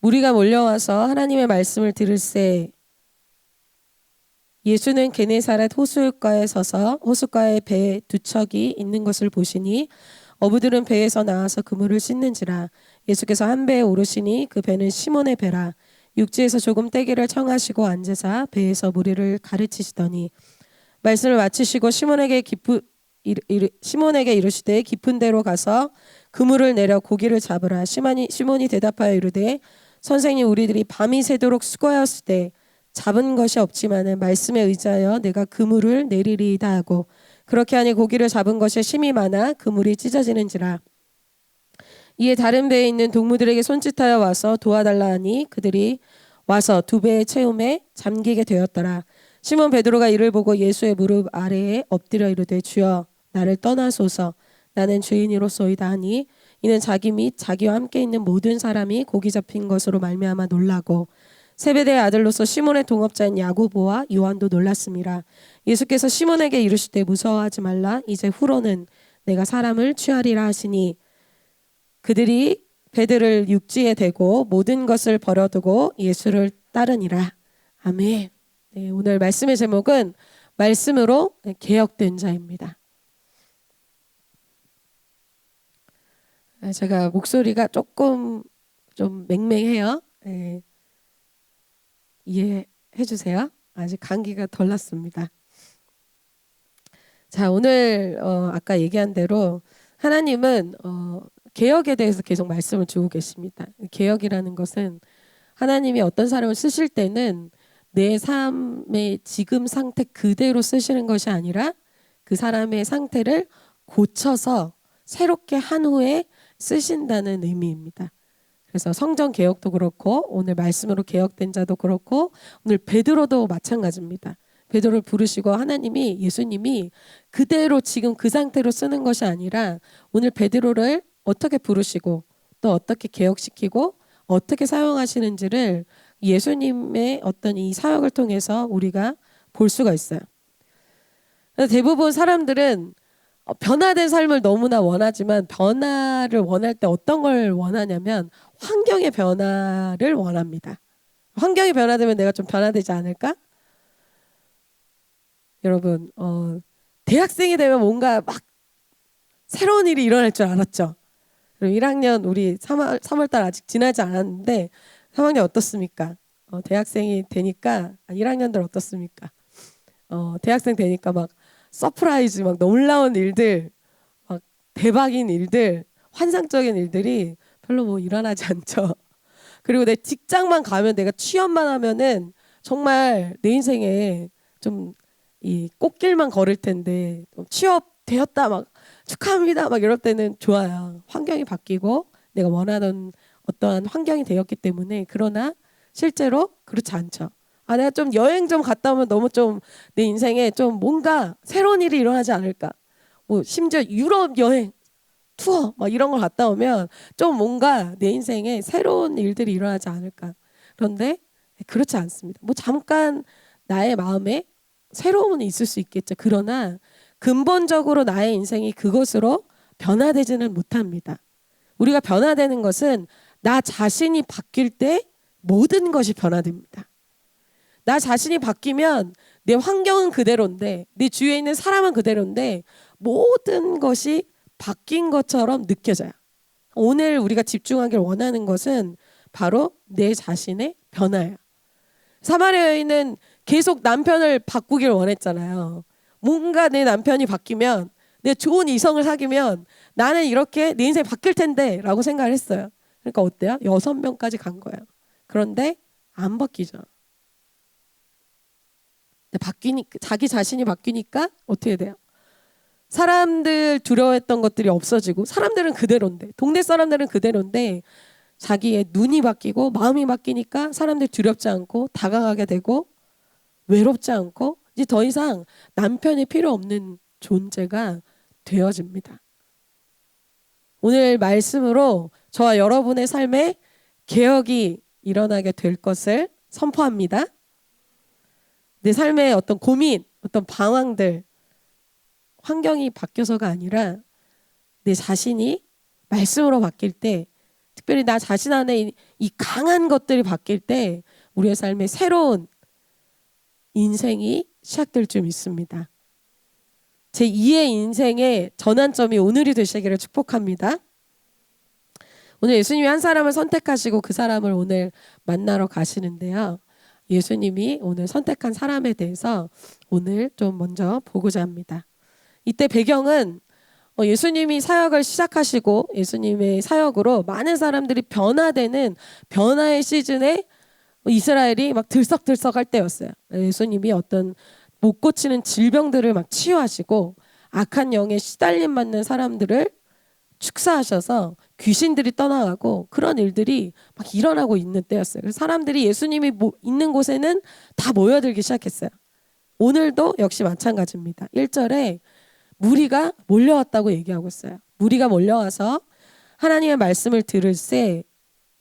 무리가 몰려와서 하나님의 말씀을 들을새 예수는 게네사렛 호숫가에 서서 호숫가에 배 두 척이 있는 것을 보시니 어부들은 배에서 나와서 그물을 씻는지라. 예수께서 한 배에 오르시니 그 배는 시몬의 배라. 육지에서 조금 떼기를 청하시고 앉으사 배에서 무리를 가르치시더니 말씀을 마치시고 시몬에게 이르시되 깊은 데로 가서 그물을 내려 고기를 잡으라. 시몬이 대답하여 이르되 선생님, 우리들이 밤이 새도록 수고하였으되 잡은 것이 없지만은 말씀에 의지하여 내가 그물을 내리리이다 하고, 그렇게 하니 고기를 잡은 것이 심이 많아 그물이 찢어지는지라. 이에 다른 배에 있는 동무들에게 손짓하여 와서 도와달라 하니 그들이 와서 두 배의 채움에 잠기게 되었더라. 시몬 베드로가 이를 보고 예수의 무릎 아래에 엎드려 이르되 주여, 나를 떠나소서, 나는 죄인이로소이다 하니, 이는 자기 및 자기와 함께 있는 모든 사람이 고기 잡힌 것으로 말미암아 놀라고 세베대의 아들로서 시몬의 동업자인 야고보와 요한도 놀랐습니다. 예수께서 시몬에게 이르시되 무서워하지 말라. 이제 후로는 내가 사람을 취하리라 하시니 그들이 배들을 육지에 대고 모든 것을 버려두고 예수를 따르니라. 아멘. 네, 오늘 말씀의 제목은 말씀으로 개혁된 자입니다. 제가 목소리가 조금 좀 맹맹해요. 네. 이해해 주세요. 아직 감기가 덜 났습니다. 자, 오늘 아까 얘기한 대로 하나님은 개혁에 대해서 계속 말씀을 주고 계십니다. 개혁이라는 것은 하나님이 어떤 사람을 쓰실 때는 내 삶의 지금 상태 그대로 쓰시는 것이 아니라 그 사람의 상태를 고쳐서 새롭게 한 후에 쓰신다는 의미입니다. 그래서 성전 개혁도 그렇고 오늘 말씀으로 개혁된 자도 그렇고 오늘 베드로도 마찬가지입니다. 베드로를 부르시고 하나님이, 예수님이 그대로 지금 그 상태로 쓰는 것이 아니라 오늘 베드로를 어떻게 부르시고 또 어떻게 개혁시키고 어떻게 사용하시는지를 예수님의 어떤 이 사역을 통해서 우리가 볼 수가 있어요. 대부분 사람들은 변화된 삶을 너무나 원하지만 변화를 원할 때 어떤 걸 원하냐면 환경의 변화를 원합니다. 환경이 변화되면 내가 좀 변화되지 않을까? 여러분, 대학생이 되면 뭔가 막 새로운 일이 일어날 줄 알았죠. 그럼 1학년 우리 3월달 아직 지나지 않았는데 3학년 어떻습니까? 대학생이 되니까 1학년들 어떻습니까? 대학생 되니까 막 서프라이즈, 막 놀라운 일들, 막 대박인 일들, 환상적인 일들이 별로 뭐 일어나지 않죠. 그리고 내 직장만 가면, 내가 취업만 하면은 정말 내 인생에 좀 이 꽃길만 걸을 텐데 취업 되었다 막 축하합니다 막 이럴 때는 좋아요. 환경이 바뀌고 내가 원하던 어떠한 환경이 되었기 때문에. 그러나 실제로 그렇지 않죠. 내가 좀 여행 좀 갔다 오면 너무 좀 내 인생에 좀 뭔가 새로운 일이 일어나지 않을까. 뭐 심지어 유럽 여행 투어 막 이런 걸 갔다 오면 좀 뭔가 내 인생에 새로운 일들이 일어나지 않을까. 그런데 그렇지 않습니다. 뭐 잠깐 나의 마음에 새로움은 있을 수 있겠죠. 그러나 근본적으로 나의 인생이 그것으로 변화되지는 못합니다. 우리가 변화되는 것은 나 자신이 바뀔 때 모든 것이 변화됩니다. 나 자신이 바뀌면 내 환경은 그대로인데, 내 주위에 있는 사람은 그대로인데 모든 것이 바뀐 것처럼 느껴져요. 오늘 우리가 집중하길 원하는 것은 바로 내 자신의 변화예요. 사마리아 여인은 계속 남편을 바꾸길 원했잖아요. 뭔가 내 남편이 바뀌면, 내 좋은 이성을 사귀면 나는 이렇게 내 인생이 바뀔 텐데 라고 생각을 했어요. 그러니까 어때요? 6명까지 간 거예요. 그런데 안 바뀌죠. 바뀌니까, 자기 자신이 바뀌니까 어떻게 돼요? 사람들 두려워했던 것들이 없어지고, 사람들은 그대로인데, 동네 사람들은 그대로인데 자기의 눈이 바뀌고 마음이 바뀌니까 사람들 두렵지 않고 다가가게 되고 외롭지 않고 이제 더 이상 남편이 필요 없는 존재가 되어집니다. 오늘 말씀으로 저와 여러분의 삶에 개혁이 일어나게 될 것을 선포합니다. 내 삶의 어떤 고민, 어떤 방황들, 환경이 바뀌어서가 아니라 내 자신이 말씀으로 바뀔 때 특별히 나 자신 안에 이 강한 것들이 바뀔 때 우리의 삶에 새로운 인생이 시작될 줄 믿습니다. 제 2의 인생의 전환점이 오늘이 되시기를 축복합니다. 오늘 예수님이 한 사람을 선택하시고 그 사람을 오늘 만나러 가시는데요. 예수님이 오늘 선택한 사람에 대해서 오늘 좀 먼저 보고자 합니다. 이때 배경은 예수님이 사역을 시작하시고 예수님의 사역으로 많은 사람들이 변화되는 변화의 시즌에 이스라엘이 막 들썩들썩할 때였어요. 예수님이 어떤 못 고치는 질병들을 막 치유하시고 악한 영에 시달림 받는 사람들을 축사하셔서 귀신들이 떠나가고 그런 일들이 막 일어나고 있는 때였어요. 그래서 사람들이 예수님이 있는 곳에는 다 모여들기 시작했어요. 오늘도 역시 마찬가지입니다. 1절에 무리가 몰려왔다고 얘기하고 있어요. 무리가 몰려와서 하나님의 말씀을 들을새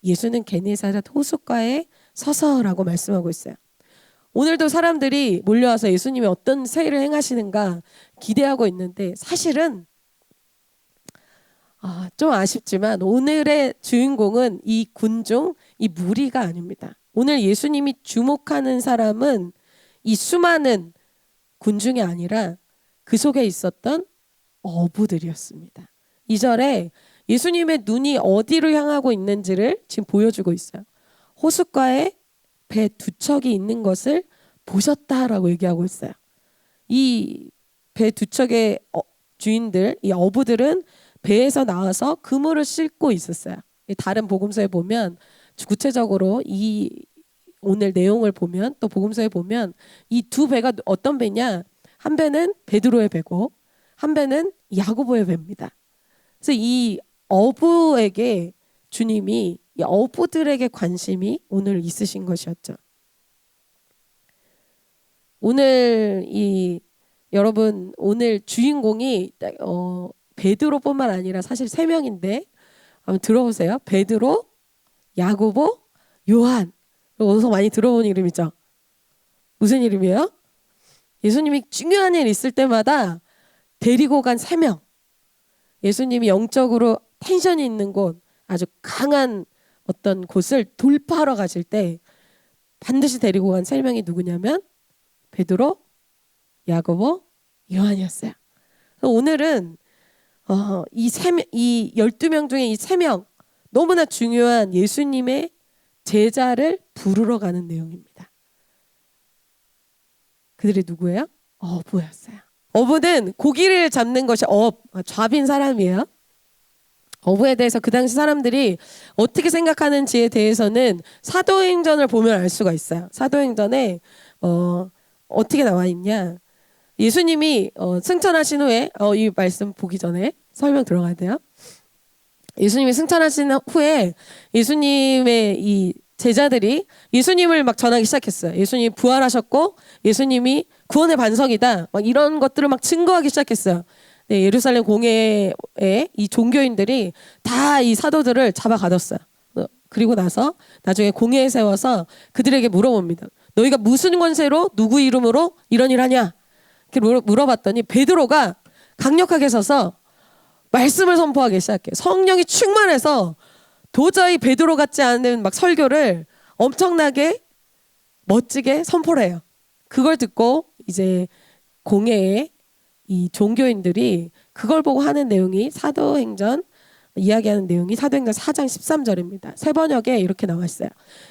예수는 게네사렛 호숫가에 서서라고 말씀하고 있어요. 오늘도 사람들이 몰려와서 예수님이 어떤 세일을 행하시는가 기대하고 있는데 사실은 좀 아쉽지만 오늘의 주인공은 이 군중, 이 무리가 아닙니다. 오늘 예수님이 주목하는 사람은 이 수많은 군중이 아니라 그 속에 있었던 어부들이었습니다. 2절에 예수님의 눈이 어디로 향하고 있는지를 지금 보여주고 있어요. 호숫가에 배 두 척이 있는 것을 보셨다라고 얘기하고 있어요. 이 배 두 척의 주인들, 이 어부들은 배에서 나와서 그물을 싣고 있었어요. 다른 복음서에 보면 구체적으로 이 오늘 내용을 보면 또 복음서에 보면 이 두 배가 어떤 배냐? 한 배는 베드로의 배고 한 배는 야고보의 배입니다. 그래서 이 어부에게 주님이 이 어부들에게 관심이 오늘 있으신 것이었죠. 오늘 여러분 오늘 주인공이 베드로뿐만 아니라 사실 3명인데 한번 들어보세요. 베드로, 야고보, 요한. 어디서 많이 들어본 이름이죠. 무슨 이름이에요? 예수님이 중요한 일 있을 때마다 데리고 간 3명. 예수님이 영적으로 텐션이 있는 곳, 아주 강한 어떤 곳을 돌파하러 가실 때 반드시 데리고 간 3명이 누구냐면 베드로, 야고보, 요한이었어요. 오늘은 이 12명 중에 이 3명 너무나 중요한 예수님의 제자를 부르러 가는 내용입니다. 그들이 누구예요? 어부였어요. 어부는 고기를 잡는 것이 잡인 사람이에요. 어부에 대해서 그 당시 사람들이 어떻게 생각하는지에 대해서는 사도행전을 보면 알 수가 있어요. 사도행전에 어떻게 나와 있냐? 예수님이 승천하신 후에 이 말씀 보기 전에 설명 들어가야 돼요. 예수님이 승천하신 후에 예수님의 이 제자들이 예수님을 막 전하기 시작했어요. 예수님이 부활하셨고 예수님이 구원의 반석이다. 막 이런 것들을 막 증거하기 시작했어요. 네, 예루살렘 공회에 이 종교인들이 다 이 사도들을 잡아가뒀어요. 그리고 나서 나중에 공회에 세워서 그들에게 물어봅니다. 너희가 무슨 권세로 누구 이름으로 이런 일 하냐? 이렇게 물어봤더니 베드로가 강력하게 서서 말씀을 선포하기 시작해요. 성령이 충만해서 도저히 베드로 같지 않은 막 설교를 엄청나게 멋지게 선포를 해요. 그걸 듣고 이제 공회에 이 종교인들이 그걸 보고 하는 내용이 사도행전 이야기하는 내용이 사도행전 4장 13절입니다. 새 번역에 이렇게 나와 있어요.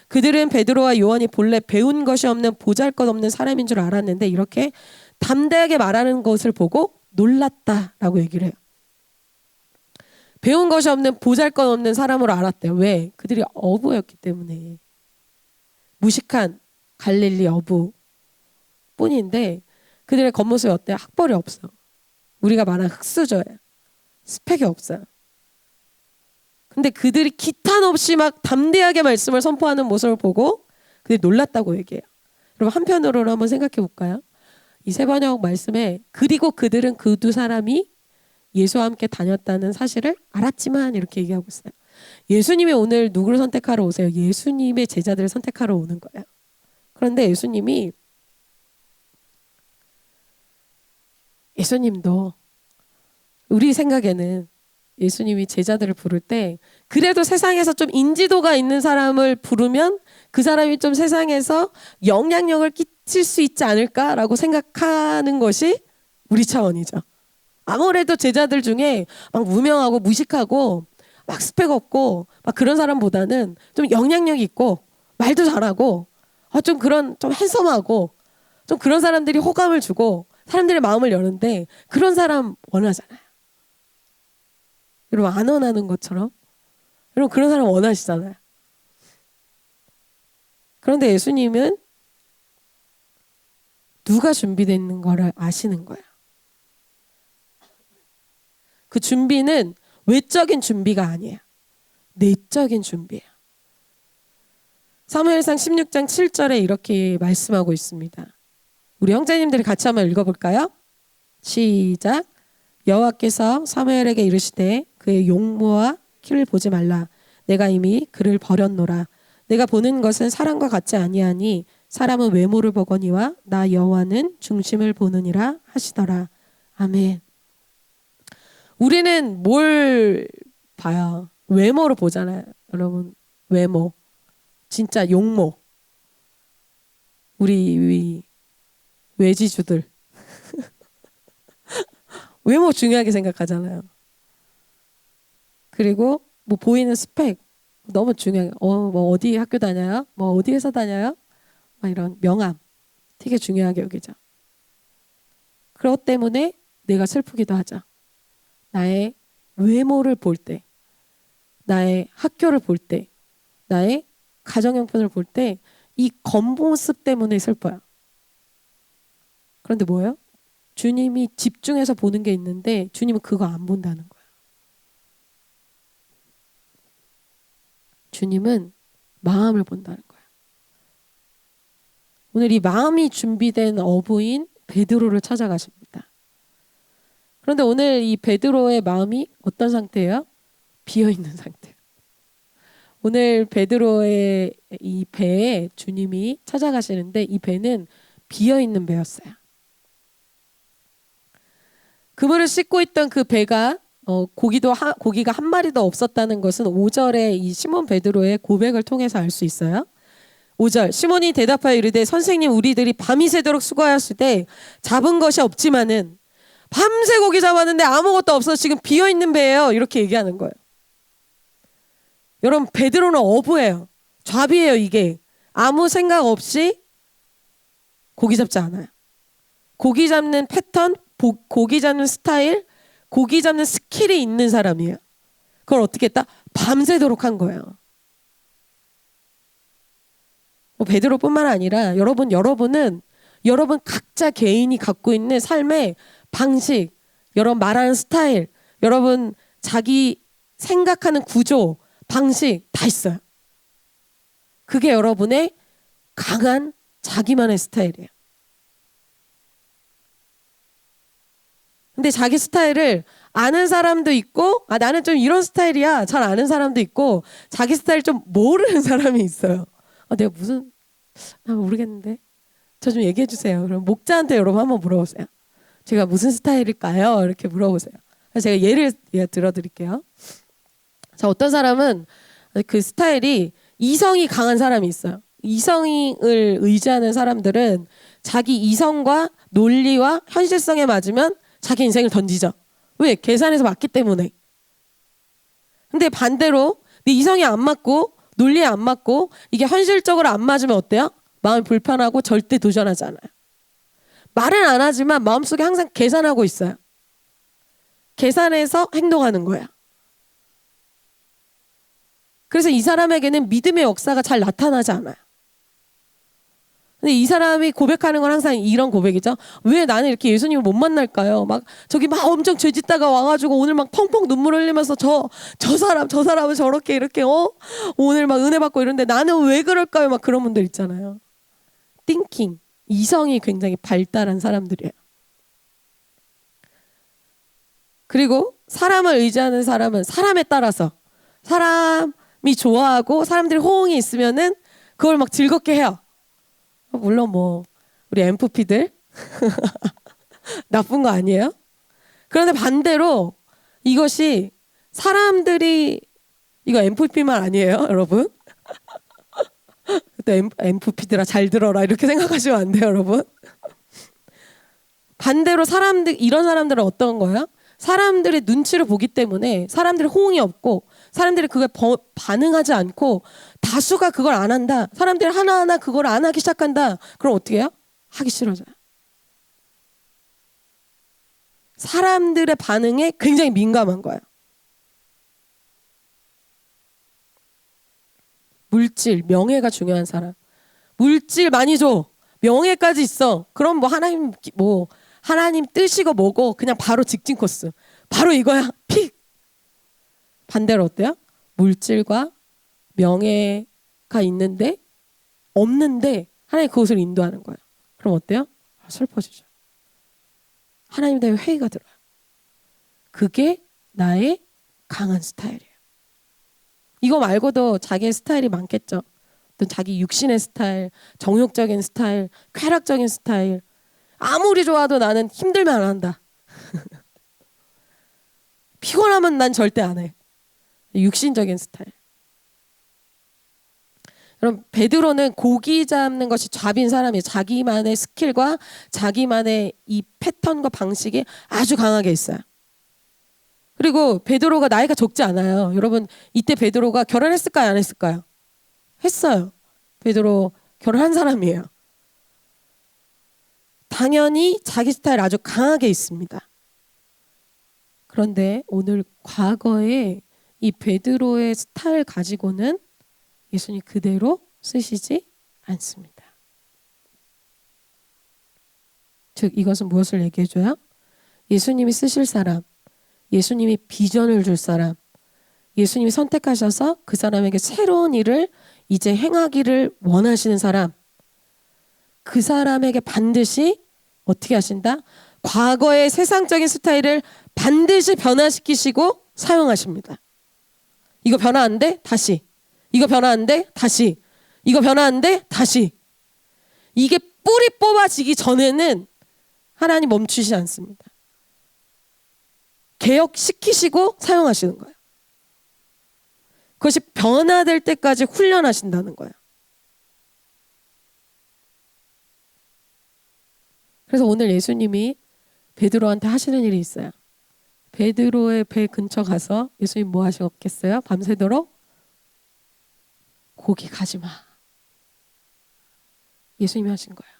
그들은 베드로와 요한이 본래 배운 것이 없는 보잘것없는 사람인 줄 알았는데 이렇게 담대하게 말하는 것을 보고 놀랐다라고 얘기를 해요. 배운 것이 없는 보잘것없는 사람으로 알았대요. 왜? 그들이 어부였기 때문에. 무식한 갈릴리 어부 뿐인데 그들의 겉모습이 어때요? 학벌이 없어. 우리가 말하는 흙수저예요. 스펙이 없어요. 근데 그들이 기탄 없이 막 담대하게 말씀을 선포하는 모습을 보고 그들이 놀랐다고 얘기해요. 여러분 한편으로는 한번 생각해 볼까요? 이 세번역 말씀에 그리고 그들은 그 두 사람이 예수와 함께 다녔다는 사실을 알았지만 이렇게 얘기하고 있어요. 예수님이 오늘 누구를 선택하러 오세요? 예수님의 제자들을 선택하러 오는 거예요. 그런데 예수님도 우리 생각에는 예수님이 제자들을 부를 때 그래도 세상에서 좀 인지도가 있는 사람을 부르면 그 사람이 좀 세상에서 영향력을 끼칠 수 있지 않을까라고 생각하는 것이 우리 차원이죠. 아무래도 제자들 중에 막 무명하고 무식하고 막 스펙 없고 막 그런 사람보다는 좀 영향력 있고 말도 잘하고 좀 그런 좀 핸섬하고 좀 그런 사람들이 호감을 주고 사람들의 마음을 여는데 그런 사람 원하잖아요. 여러분 안 원하는 것처럼 여러분 그런 사람 원하시잖아요. 그런데 예수님은 누가 준비되어 있는 거를 아시는 거예요. 그 준비는 외적인 준비가 아니에요. 내적인 준비예요. 사무엘상 16장 7절에 이렇게 말씀하고 있습니다. 우리 형제님들이 같이 한번 읽어볼까요? 시작. 여호와께서 사무엘에게 이르시되 그의 용모와 키를 보지 말라. 내가 이미 그를 버렸노라. 내가 보는 것은 사람과 같지 아니하니 사람은 외모를 보거니와 나 여호와는 중심을 보느니라 하시더라. 아멘. 우리는 뭘 봐요? 외모를 보잖아요. 여러분 외모. 진짜 용모. 우리 외지주들 외모 중요하게 생각하잖아요. 그리고 뭐 보이는 스펙 너무 중요해요. 뭐 어디 학교 다녀요? 뭐 어디 회사 다녀요? 막 이런 명함 되게 중요하게 여기죠. 그것 때문에 내가 슬프기도 하죠. 나의 외모를 볼 때, 나의 학교를 볼 때, 나의 가정형편을 볼 때 이 겉모습 때문에 슬퍼요. 그런데 뭐예요? 주님이 집중해서 보는 게 있는데 주님은 그거 안 본다는 거예요. 주님은 마음을 본다는 거예요. 오늘 이 마음이 준비된 어부인 베드로를 찾아가십니다. 그런데 오늘 이 베드로의 마음이 어떤 상태예요? 비어있는 상태예요. 오늘 베드로의 이 배에 주님이 찾아가시는데 이 배는 비어있는 배였어요. 그물을 씻고 있던 그 배가 고기가 한 마리도 없었다는 것은 5절에 이 시몬 베드로의 고백을 통해서 알 수 있어요. 5절 시몬이 대답하여 이르되 선생님 우리들이 밤이 새도록 수고하였을 때 잡은 것이 없지만은 밤새 고기 잡았는데 아무것도 없어서 지금 비어있는 배예요. 이렇게 얘기하는 거예요. 여러분 베드로는 어부예요. 좌비예요. 이게 아무 생각 없이 고기 잡지 않아요. 고기 잡는 패턴, 고기 잡는 스타일, 고기 잡는 스킬이 있는 사람이에요. 그걸 어떻게 했다? 밤새도록 한 거예요. 베드로뿐만 아니라 여러분은 여러분 각자 개인이 갖고 있는 삶의 방식, 여러분 말하는 스타일, 여러분 자기 생각하는 구조, 방식 다 있어요. 그게 여러분의 강한 자기만의 스타일이에요. 근데 자기 스타일을 아는 사람도 있고 나는 좀 이런 스타일이야 잘 아는 사람도 있고 자기 스타일 좀 모르는 사람이 있어요. 내가 무슨 모르겠는데 저 좀 얘기해 주세요. 그럼 목자한테 여러분 한번 물어보세요. 제가 무슨 스타일일까요? 이렇게 물어보세요. 제가 예를 들어드릴게요. 어떤 사람은 그 스타일이 이성이 강한 사람이 있어요. 이성을 의지하는 사람들은 자기 이성과 논리와 현실성에 맞으면 자기 인생을 던지죠. 왜? 계산해서 맞기 때문에. 근데 반대로 네 이성이 안 맞고 논리에 안 맞고 이게 현실적으로 안 맞으면 어때요? 마음이 불편하고 절대 도전하지 않아요. 말은 안 하지만 마음속에 항상 계산하고 있어요. 계산해서 행동하는 거야. 그래서 이 사람에게는 믿음의 역사가 잘 나타나지 않아요. 근데 이 사람이 고백하는 건 항상 이런 고백이죠. 왜 나는 이렇게 예수님을 못 만날까요? 막 저기 막 엄청 죄 짓다가 와가지고 오늘 막 펑펑 눈물 흘리면서 저 사람은 저렇게 이렇게 오늘 막 은혜 받고 이런데 나는 왜 그럴까요? 막 그런 분들 있잖아요. 띵킹 이성이 굉장히 발달한 사람들이에요. 그리고 사람을 의지하는 사람은 사람에 따라서 사람이 좋아하고 사람들이 호응이 있으면은 그걸 막 즐겁게 해요. 물론 뭐 우리 MFP들 나쁜 거 아니에요? 그런데 반대로 이것이 사람들이 이거 MVP만 아니에요, 여러분? 또 MVP들아 잘 들어라 이렇게 생각하시면 안 돼요, 여러분. 반대로 이런 사람들은 어떤 거야? 사람들의 눈치를 보기 때문에 사람들의 호응이 없고 사람들이 그걸 반응하지 않고 다수가 그걸 안 한다. 사람들이 하나하나 그걸 안 하기 시작한다. 그럼 어떻게 해요? 하기 싫어져요. 사람들의 반응에 굉장히 민감한 거예요. 물질, 명예가 중요한 사람. 물질 많이 줘. 명예까지 있어. 그럼 하나님 뜻이고 뭐고 그냥 바로 직진 코스. 바로 이거야. 픽. 반대로 어때요? 물질과 명예가 있는데 없는데 하나님 그것을 인도하는 거예요. 그럼 어때요? 슬퍼지죠. 하나님 대해 회의가 들어요. 그게 나의 강한 스타일이에요. 이거 말고도 자기의 스타일이 많겠죠. 어떤 자기 육신의 스타일, 정욕적인 스타일, 쾌락적인 스타일. 아무리 좋아도 나는 힘들면 안 한다. 피곤하면 난 절대 안 해. 육신적인 스타일. 그럼 베드로는 고기 잡는 것이 잡인 사람이에요. 자기만의 스킬과 자기만의 이 패턴과 방식이 아주 강하게 있어요. 그리고 베드로가 나이가 적지 않아요. 여러분 이때 베드로가 결혼했을까요? 안 했을까요? 했어요. 베드로 결혼한 사람이에요. 당연히 자기 스타일 아주 강하게 있습니다. 그런데 오늘 과거에 이 베드로의 스타일 가지고는 예수님 그대로 쓰시지 않습니다. 즉 이것은 무엇을 얘기해줘요? 예수님이 쓰실 사람, 예수님이 비전을 줄 사람, 예수님이 선택하셔서 그 사람에게 새로운 일을 이제 행하기를 원하시는 사람, 그 사람에게 반드시 어떻게 하신다? 과거의 세상적인 스타일을 반드시 변화시키시고 사용하십니다. 이거 변화 안 돼? 다시. 이거 변화 안 돼? 다시. 이거 변화 안 돼? 다시. 이게 뿌리 뽑아지기 전에는 하나님 멈추시지 않습니다. 개혁시키시고 사용하시는 거예요. 그것이 변화될 때까지 훈련하신다는 거예요. 그래서 오늘 예수님이 베드로한테 하시는 일이 있어요. 베드로의 배 근처 가서 예수님 뭐 하시겠어요? 밤새도록 고기 가지 마. 예수님이 하신 거예요.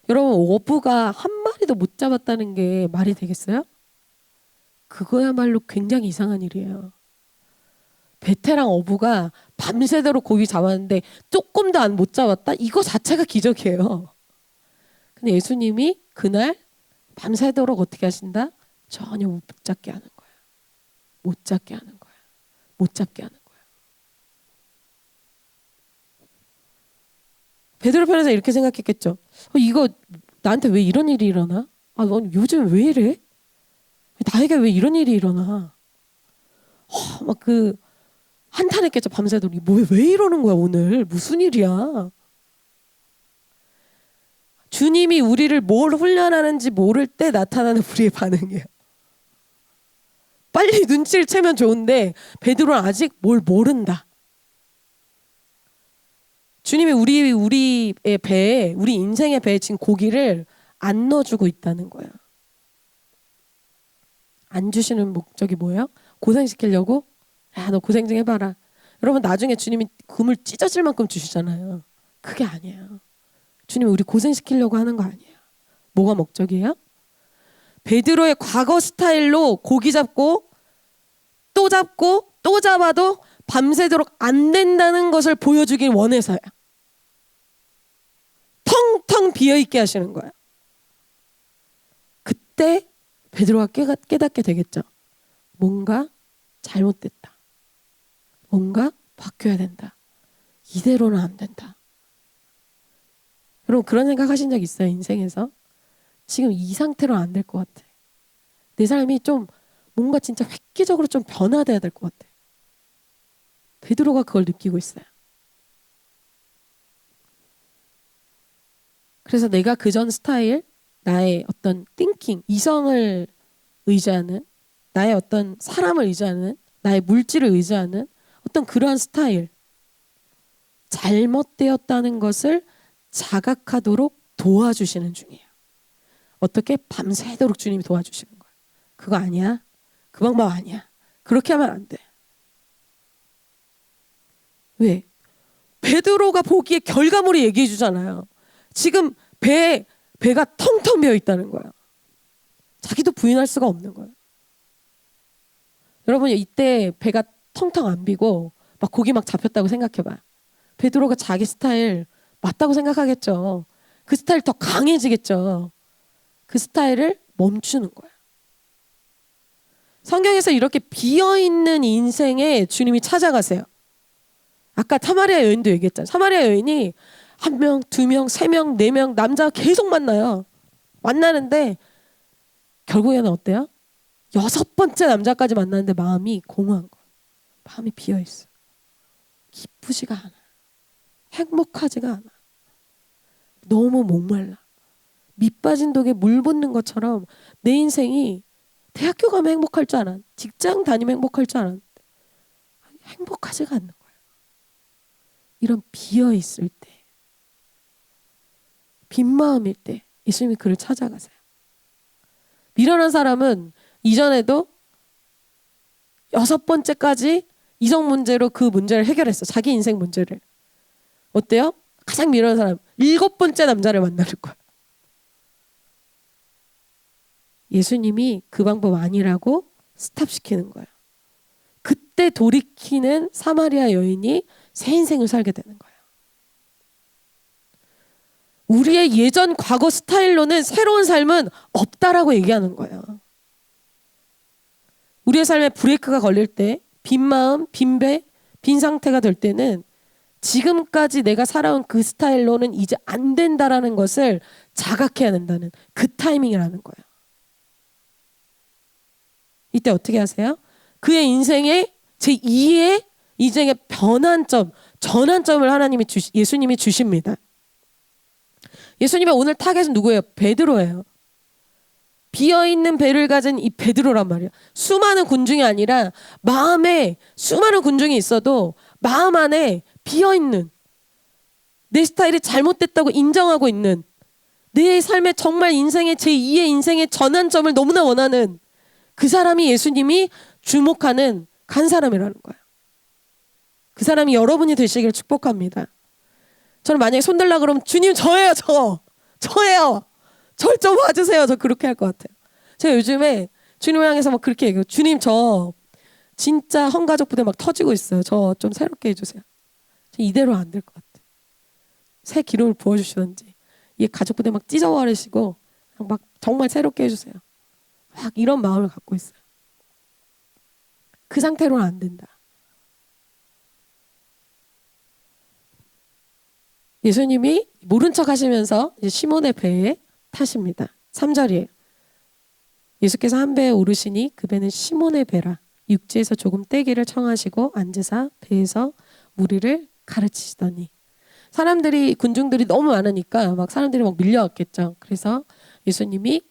여러분 어부가 한 마리도 못 잡았다는 게 말이 되겠어요? 그거야말로 굉장히 이상한 일이에요. 베테랑 어부가 밤새도록 고기 잡았는데 조금도 못 잡았다? 이거 자체가 기적이에요. 근데 예수님이 그날 밤새도록 어떻게 하신다? 전혀 못 잡게 하는 거예요. 못 잡게 하는 거예요. 못 잡게 하는 거예요. 베드로 편에서 이렇게 생각했겠죠. 이거 나한테 왜 이런 일이 일어나? 넌 요즘 왜 이래? 나에게 왜 이런 일이 일어나? 막 한탄했겠죠. 밤새도록. 왜 이러는 거야 오늘? 무슨 일이야? 주님이 우리를 뭘 훈련하는지 모를 때 나타나는 우리의 반응이에요. 빨리 눈치를 채면 좋은데 베드로는 아직 뭘 모른다. 주님이 우리의 배에, 우리 인생의 배에 지금 고기를 안 넣어주고 있다는 거예요. 안 주시는 목적이 뭐예요? 고생시키려고? 야, 너 고생 좀 해봐라. 여러분 나중에 주님이 금을 찢어질 만큼 주시잖아요. 그게 아니에요. 주님이 우리 고생시키려고 하는 거 아니에요. 뭐가 목적이에요? 베드로의 과거 스타일로 고기 잡고 또 잡아도 밤새도록 안 된다는 것을 보여주길 원해서요. 텅텅 비어있게 하시는 거예요. 그때 베드로가 깨닫게 되겠죠. 뭔가 잘못됐다. 뭔가 바뀌어야 된다. 이대로는 안 된다. 여러분 그런 생각 하신 적 있어요? 인생에서? 지금 이 상태로 안 될 것 같아. 내 삶이 좀 뭔가 진짜 획기적으로 좀 변화돼야 될 것 같아. 베드로가 그걸 느끼고 있어요. 그래서 내가 그전 스타일, 나의 어떤 thinking, 이성을 의지하는 나의 어떤 사람을 의지하는, 나의 물질을 의지하는 어떤 그러한 스타일, 잘못되었다는 것을 자각하도록 도와주시는 중이에요. 어떻게? 밤새도록 주님이 도와주시는 거예요. 그거 아니야? 그 방법 아니야? 그렇게 하면 안 돼. 왜? 베드로가 보기에 결과물이 얘기해 주잖아요. 지금 배가 텅텅 비어 있다는 거예요. 자기도 부인할 수가 없는 거예요. 여러분 이때 배가 텅텅 안 비고 막 고기 막 잡혔다고 생각해봐요. 베드로가 자기 스타일 맞다고 생각하겠죠. 그 스타일 더 강해지겠죠. 그 스타일을 멈추는 거예요. 성경에서 이렇게 비어있는 인생에 주님이 찾아가세요. 아까 사마리아 여인도 얘기했잖아요. 사마리아 여인이 1명, 2명, 3명, 4명 남자가 계속 만나요. 만나는데 결국에는 어때요? 6번째 남자까지 만났는데 마음이 공허한 거예요. 마음이 비어있어요. 기쁘지가 않아. 행복하지가 않아. 너무 목말라. 밑 빠진 독에 물 붓는 것처럼 내 인생이 대학교 가면 행복할 줄 알았는데, 직장 다니면 행복할 줄 알았는데 행복하지가 않는 거예요. 이런 비어있을 때, 빈 마음일 때 예수님이 그를 찾아가세요. 미련한 사람은 이전에도 6번째까지 이성 문제로 그 문제를 해결했어. 자기 인생 문제를. 어때요? 가장 미련한 사람 7번째 남자를 만나는 거야. 예수님이 그 방법 아니라고 스탑시키는 거예요. 그때 돌이키는 사마리아 여인이 새 인생을 살게 되는 거예요. 우리의 예전 과거 스타일로는 새로운 삶은 없다라고 얘기하는 거예요. 우리의 삶에 브레이크가 걸릴 때, 빈 마음, 빈 배, 빈 상태가 될 때는 지금까지 내가 살아온 그 스타일로는 이제 안 된다라는 것을 자각해야 된다는 그 타이밍이라는 거예요. 이때 어떻게 하세요? 그의 인생의 제2의 인생의 변환점, 전환점을 예수님이 주십니다. 예수님의 오늘 타겟은 누구예요? 베드로예요. 비어있는 배를 가진 이 베드로란 말이에요. 수많은 군중이 아니라 마음에 수많은 군중이 있어도 마음 안에 비어있는, 내 스타일이 잘못됐다고 인정하고 있는, 내 삶의 정말 인생의 제2의 인생의 전환점을 너무나 원하는 그 사람이 예수님이 주목하는 간 사람이라는 거예요. 그 사람이 여러분이 되시기를 축복합니다. 저는 만약에 손들라 그러면 주님 저예요. 저예요. 절 좀 와주세요. 저 그렇게 할 것 같아요. 제가 요즘에 주님을 향해서 막 그렇게 얘기해요. 주님 저 진짜 헌가족 부대 막 터지고 있어요. 저 좀 새롭게 해주세요. 이대로 안 될 것 같아요. 새 기름을 부어주시던지 이 가족 부대 막 찢어버리시고 막 정말 새롭게 해주세요. 막 이런 마음을 갖고 있어요. 그 상태로는 안 된다. 예수님이 모른 척 하시면서 이제 시몬의 배에 타십니다. 3절이에요. 예수께서 한 배에 오르시니 그 배는 시몬의 배라. 육지에서 조금 떼기를 청하시고 앉으사 배에서 무리를 가르치시더니. 사람들이 군중들이 너무 많으니까 막 사람들이 막 밀려왔겠죠. 그래서 예수님이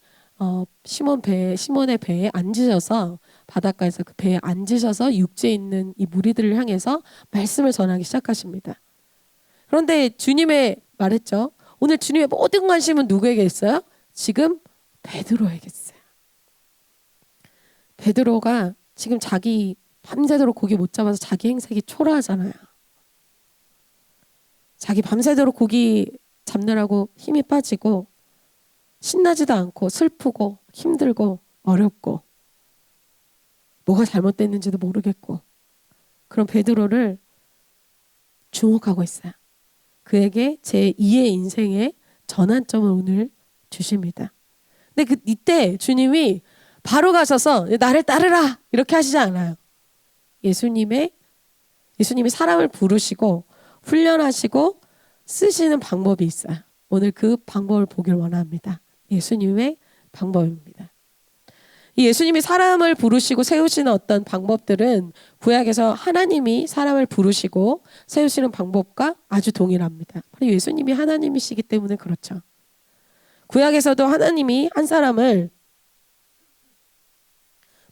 시몬의 배에 앉으셔서 바닷가에서 그 배에 앉으셔서 육지에 있는 이 무리들을 향해서 말씀을 전하기 시작하십니다. 그런데 주님의 말했죠. 오늘 주님의 모든 관심은 누구에게 있어요? 지금 베드로에게 있어요. 베드로가 지금 자기 밤새도록 고기 못 잡아서 자기 행색이 초라하잖아요. 자기 밤새도록 고기 잡느라고 힘이 빠지고 신나지도 않고 슬프고 힘들고 어렵고 뭐가 잘못됐는지도 모르겠고 그런 베드로를 주목하고 있어요. 그에게 제2의 인생의 전환점을 오늘 주십니다. 근데 이때 주님이 바로 가셔서 나를 따르라 이렇게 하시지 않아요. 예수님이 사람을 부르시고 훈련하시고 쓰시는 방법이 있어요. 오늘 그 방법을 보길 원합니다. 예수님의 방법입니다. 이 예수님이 사람을 부르시고 세우시는 어떤 방법들은 구약에서 하나님이 사람을 부르시고 세우시는 방법과 아주 동일합니다. 바로 예수님이 하나님이시기 때문에 그렇죠. 구약에서도 하나님이 한 사람을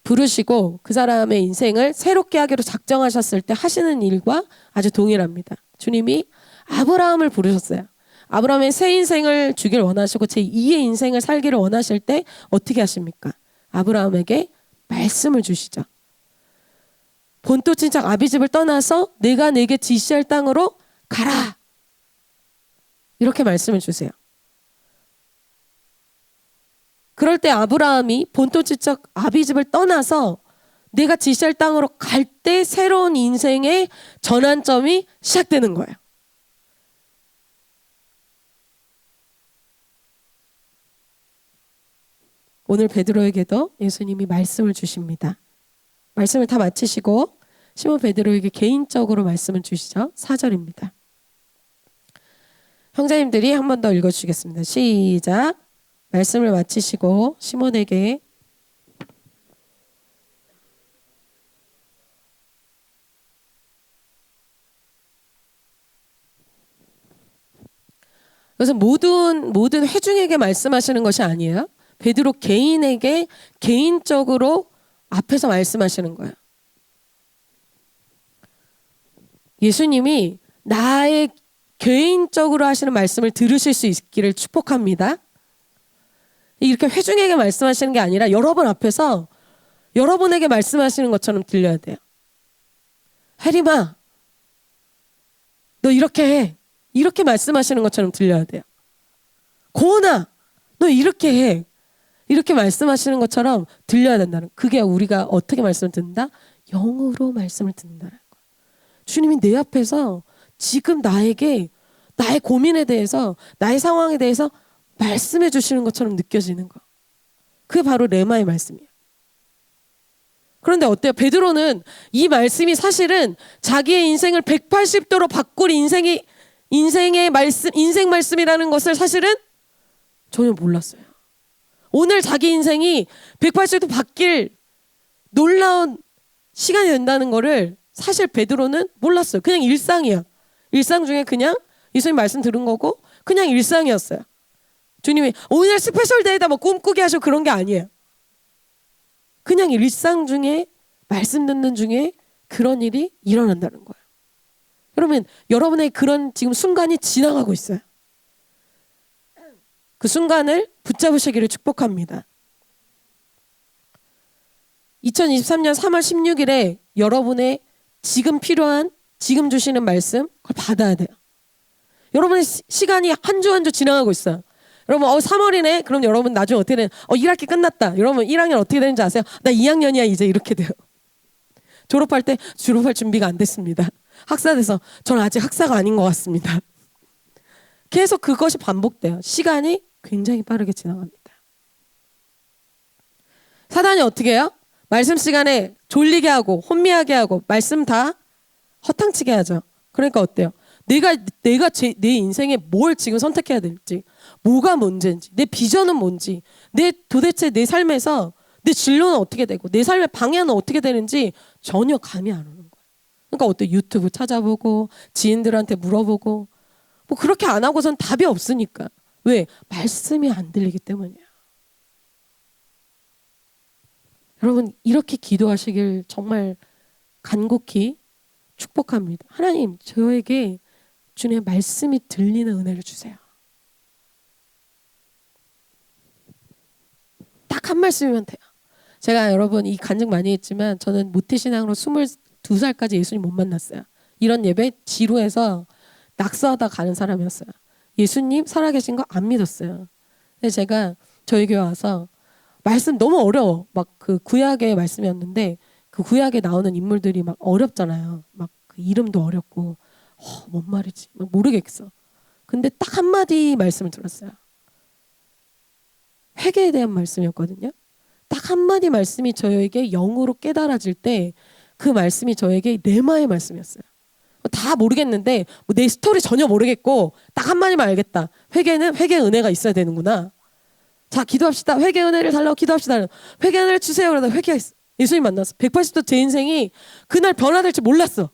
부르시고 그 사람의 인생을 새롭게 하기로 작정하셨을 때 하시는 일과 아주 동일합니다. 주님이 아브라함을 부르셨어요. 아브라함의 새 인생을 주길 원하시고 제2의 인생을 살기를 원하실 때 어떻게 하십니까? 아브라함에게 말씀을 주시죠. 본토 친척 아비집을 떠나서 내가 내게 지시할 땅으로 가라. 이렇게 말씀을 주세요. 그럴 때 아브라함이 본토 친척 아비집을 떠나서 내가 지시할 땅으로 갈 때 새로운 인생의 전환점이 시작되는 거예요. 오늘 베드로에게도 예수님이 말씀을 주십니다. 말씀을 다 마치시고 시몬 베드로에게 개인적으로 말씀을 주시죠. 4절입니다. 형제님들이 한 번 더 읽어주시겠습니다. 시작. 말씀을 마치시고 시몬에게 그래서 모든 회중에게 말씀하시는 것이 아니에요. 베드로 개인에게 개인적으로 앞에서 말씀하시는 거예요. 예수님이 나의 개인적으로 하시는 말씀을 들으실 수 있기를 축복합니다. 이렇게 회중에게 말씀하시는 게 아니라 여러분 앞에서 여러분에게 말씀하시는 것처럼 들려야 돼요. 혜림아, 너 이렇게 해. 이렇게 말씀하시는 것처럼 들려야 돼요. 고은아, 너 이렇게 해. 이렇게 말씀하시는 것처럼 들려야 된다는, 그게 우리가 어떻게 말씀을 듣는다? 영으로 말씀을 듣는다는 거예요. 주님이 내 앞에서 지금 나에게 나의 고민에 대해서, 나의 상황에 대해서 말씀해 주시는 것처럼 느껴지는 거. 그게 바로 레마의 말씀이에요. 그런데 어때요? 베드로는 이 말씀이 사실은 자기의 인생을 180도로 바꿀 인생의 말씀, 인생 말씀이라는 것을 사실은 전혀 몰랐어요. 오늘 자기 인생이 180도 바뀔 놀라운 시간이 된다는 거를 사실 베드로는 몰랐어요. 그냥 일상이야. 일상 중에 그냥 예수님 말씀 들은 거고 그냥 일상이었어요. 주님이 오늘 스페셜 데이다 뭐 꿈꾸게 하시고 그런 게 아니에요. 그냥 일상 중에 말씀 듣는 중에 그런 일이 일어난다는 거예요. 여러분, 여러분의 그런 지금 순간이 지나가고 있어요. 그 순간을 붙잡으시기를 축복합니다. 2023년 3월 16일에 여러분의 지금 필요한, 지금 주시는 말씀 그걸 받아야 돼요. 여러분의 시간이 한 주 한 주 지나가고 있어요. 여러분 3월이네? 그럼 여러분 나중에 어떻게 되는 1학기 끝났다. 여러분 1학년 어떻게 되는지 아세요? 나 2학년이야 이제 이렇게 돼요. 졸업할 때 졸업할 준비가 안 됐습니다. 학사 돼서 저는 아직 학사가 아닌 것 같습니다. 계속 그것이 반복돼요. 시간이 굉장히 빠르게 지나갑니다. 사단이 어떻게 해요? 말씀 시간에 졸리게 하고 혼미하게 하고 말씀 다 허탕치게 하죠. 그러니까 어때요? 내가 내 인생에 뭘 지금 선택해야 될지, 뭐가 문제인지, 내 비전은 뭔지, 도대체 내 삶에서 내 진로는 어떻게 되고 내 삶의 방향은 어떻게 되는지 전혀 감이 안 오는 거예요. 그러니까 어때? 유튜브 찾아보고 지인들한테 물어보고 뭐 그렇게 안 하고선 답이 없으니까. 왜? 말씀이 안 들리기 때문이에요. 여러분 이렇게 기도하시길 정말 간곡히 축복합니다. 하나님 저에게 주님의 말씀이 들리는 은혜를 주세요. 딱 한 말씀이면 돼요. 제가 여러분 이 간증 많이 했지만 저는 모태신앙으로 22살까지 예수님 못 만났어요. 이런 예배 지루해서 낙서하다 가는 사람이었어요. 예수님 살아계신 거 안 믿었어요. 근데 제가 저희 교회 와서 말씀 너무 어려워. 막 그 구약의 말씀이었는데 그 구약에 나오는 인물들이 막 어렵잖아요. 막 그 이름도 어렵고 뭔 말이지? 막 모르겠어. 근데 딱 한마디 말씀을 들었어요. 회개에 대한 말씀이었거든요. 딱 한마디 말씀이 저에게 영으로 깨달아질 때 그 말씀이 저에게 레마의 말씀이었어요. 다 모르겠는데 내 스토리 전혀 모르겠고 딱 한마디만 알겠다. 회개는 회개 은혜가 있어야 되는구나. 자 기도합시다. 회개 은혜를 달라고 기도합시다. 회개 은혜를 주세요. 그러다 회개했어. 예수님 만났어. 180도 제 인생이 그날 변화될지 몰랐어.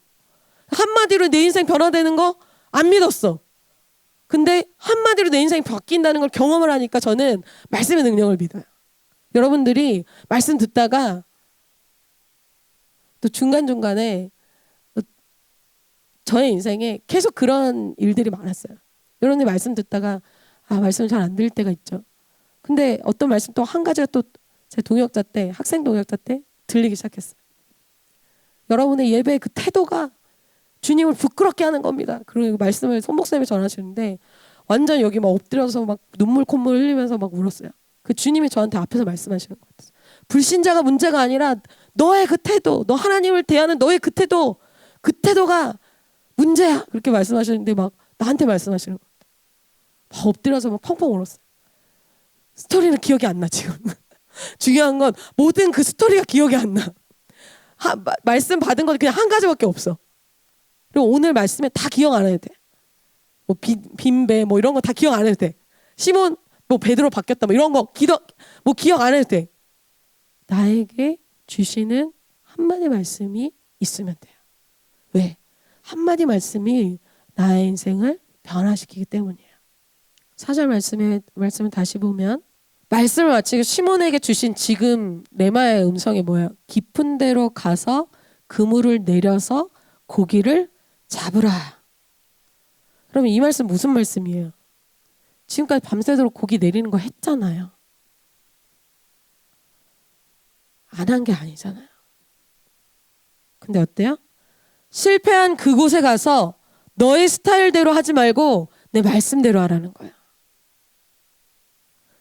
한마디로 내 인생 변화되는 거 안 믿었어. 근데 한마디로 내 인생이 바뀐다는 걸 경험을 하니까 저는 말씀의 능력을 믿어요. 여러분들이 말씀 듣다가 또 중간중간에 저의 인생에 계속 그런 일들이 많았어요. 여러분이 말씀 듣다가 말씀 잘 안 들릴 때가 있죠. 근데 어떤 말씀 또 한 가지가 또 제 동역자 때, 학생 동역자 때 들리기 시작했어요. 여러분의 예배의 그 태도가 주님을 부끄럽게 하는 겁니다. 그리고 말씀을 손 목사님이 전하시는데 완전 여기 막 엎드려서 막 눈물 콧물 흘리면서 막 울었어요. 그 주님이 저한테 앞에서 말씀하시는 것 같아요. 불신자가 문제가 아니라 너의 그 태도, 너 하나님을 대하는 너의 그 태도가 문제야. 그렇게 말씀하시는데 막 나한테 말씀하시는 것 같아요. 막 엎드려서 막 펑펑 울었어요. 스토리는 기억이 안 나 지금. 중요한 건 모든 그 스토리가 기억이 안 나. 말씀 받은 건 그냥 한 가지밖에 없어. 그리고 오늘 말씀에 다 기억 안 해도 돼. 뭐 빈배 뭐 이런 거 다 기억 안 해도 돼. 시몬 뭐 베드로 바뀌었다 뭐 이런 거 기억 안 해도 돼. 나에게 주시는 한마디 말씀이 있으면 돼요. 왜? 한마디 말씀이 나의 인생을 변화시키기 때문이에요. 4절 말씀을 다시 보면 말씀을 마치고 시몬에게 주신 지금 레마의 음성이 뭐예요? 깊은 데로 가서 그물을 내려서 고기를 잡으라. 그러면 이 말씀 무슨 말씀이에요? 지금까지 밤새도록 고기 내리는 거 했잖아요. 안 한 게 아니잖아요. 근데 어때요? 실패한 그곳에 가서 너의 스타일대로 하지 말고 내 말씀대로 하라는 거예요.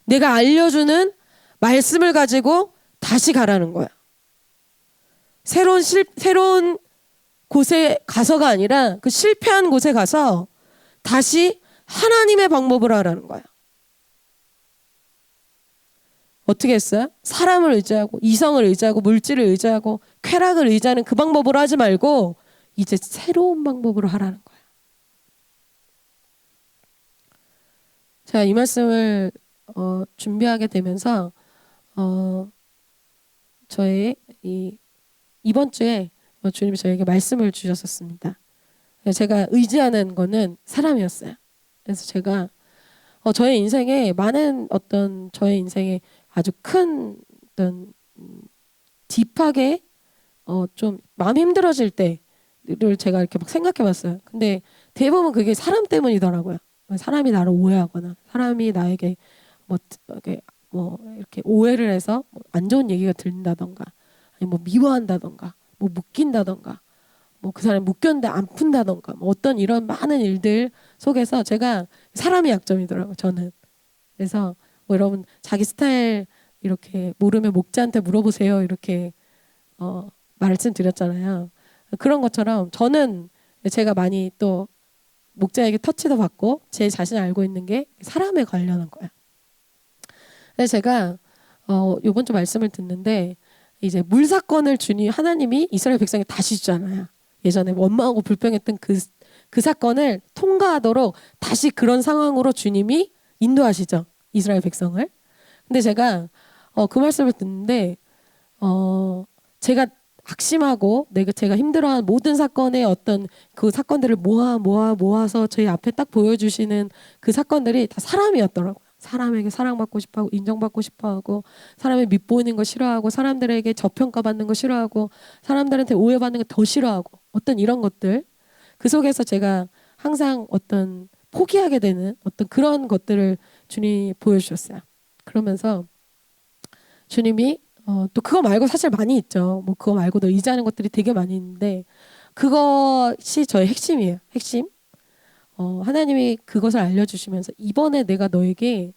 내가 알려주는 말씀을 가지고 다시 가라는 거야. 새로운 곳에 가서가 아니라 그 실패한 곳에 가서 다시 하나님의 방법으로 하라는 거야. 어떻게 했어요? 사람을 의지하고 이성을 의지하고 물질을 의지하고 쾌락을 의지하는 그 방법으로 하지 말고 이제 새로운 방법으로 하라는 거야. 제가 이 말씀을 준비하게 되면서 저의 이번 주에 주님이 저에게 말씀을 주셨었습니다. 제가 의지하는 거는 사람이었어요. 그래서 제가 저의 인생에 많은 저의 인생에 아주 큰 어떤 딥하게 좀 마음이 힘들어질 때를 제가 이렇게 막 생각해봤어요. 근데 대부분 그게 사람 때문이더라고요. 사람이 나를 오해하거나 사람이 나에게 이렇게 오해를 해서 안 좋은 얘기가 들린다던가 아니 뭐 미워한다던가 뭐 묶인다던가 뭐 그 사람이 묶였는데 안 푼다던가 뭐 어떤 이런 많은 일들 속에서 제가 사람이 약점이더라고요. 저는. 그래서 뭐 여러분 자기 스타일 이렇게 모르면 목자한테 물어보세요. 이렇게 말씀드렸잖아요. 그런 것처럼 저는 제가 많이 또 목자에게 터치도 받고 제 자신을 알고 있는 게 사람에 관련한 거예요. 그래서 제가 이번 주 말씀을 듣는데 이제 물 사건을 하나님이 이스라엘 백성에 다시 주잖아요. 예전에 원망하고 불평했던 그 사건을 통과하도록 다시 그런 상황으로 주님이 인도하시죠. 이스라엘 백성을. 근데 제가 그 말씀을 듣는데 제가 악심하고 제가 힘들어하는 모든 사건의 어떤 그 사건들을 모아서 저희 앞에 딱 보여주시는 그 사건들이 다 사람이었더라고요. 사람에게 사랑받고 싶어하고 인정받고 싶어하고 사람의 밉보이는 거 싫어하고 사람들에게 저평가받는 거 싫어하고 사람들한테 오해받는 거 더 싫어하고 어떤 이런 것들 그 속에서 제가 항상 어떤 포기하게 되는 어떤 그런 것들을 주님이 보여주셨어요. 그러면서 주님이 또 그거 말고 사실 많이 있죠. 뭐 그거 말고도 의지하는 것들이 되게 많이 있는데 그것이 저의 핵심이에요. 핵심. 하나님이 그것을 알려주시면서 이번에 내가 너에게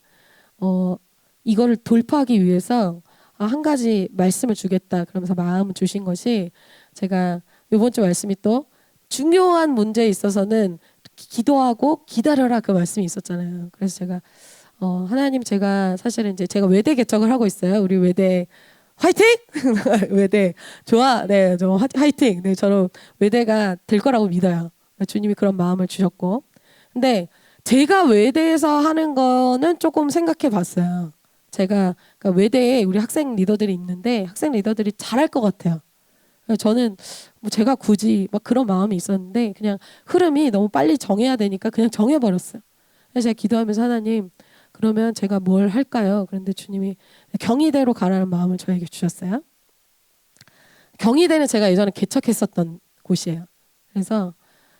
이거를 돌파하기 위해서 한 가지 말씀을 주겠다. 그러면서 마음을 주신 것이 제가 이번 주 말씀이 또 중요한 문제에 있어서는 기도하고 기다려라 그 말씀이 있었잖아요. 그래서 제가 하나님 제가 사실은 이제 제가 외대 개척을 하고 있어요. 우리 외대 화이팅! 외대 좋아. 네, 저 화이팅. 네, 저는 외대가 될 거라고 믿어요. 주님이 그런 마음을 주셨고. 근데 제가 외대에서 하는 거는 조금 생각해 봤어요. 제가 그러니까 외대에 우리 학생 리더들이 있는데 학생 리더들이 잘할 것 같아요. 저는 뭐 제가 굳이 막 그런 마음이 있었는데 그냥 흐름이 너무 빨리 정해야 되니까 그냥 정해버렸어요. 그래서 제가 기도하면서 하나님 그러면 제가 뭘 할까요? 그런데 주님이 경희대로 가라는 마음을 저에게 주셨어요. 경희대는 제가 예전에 개척했었던 곳이에요. 그래서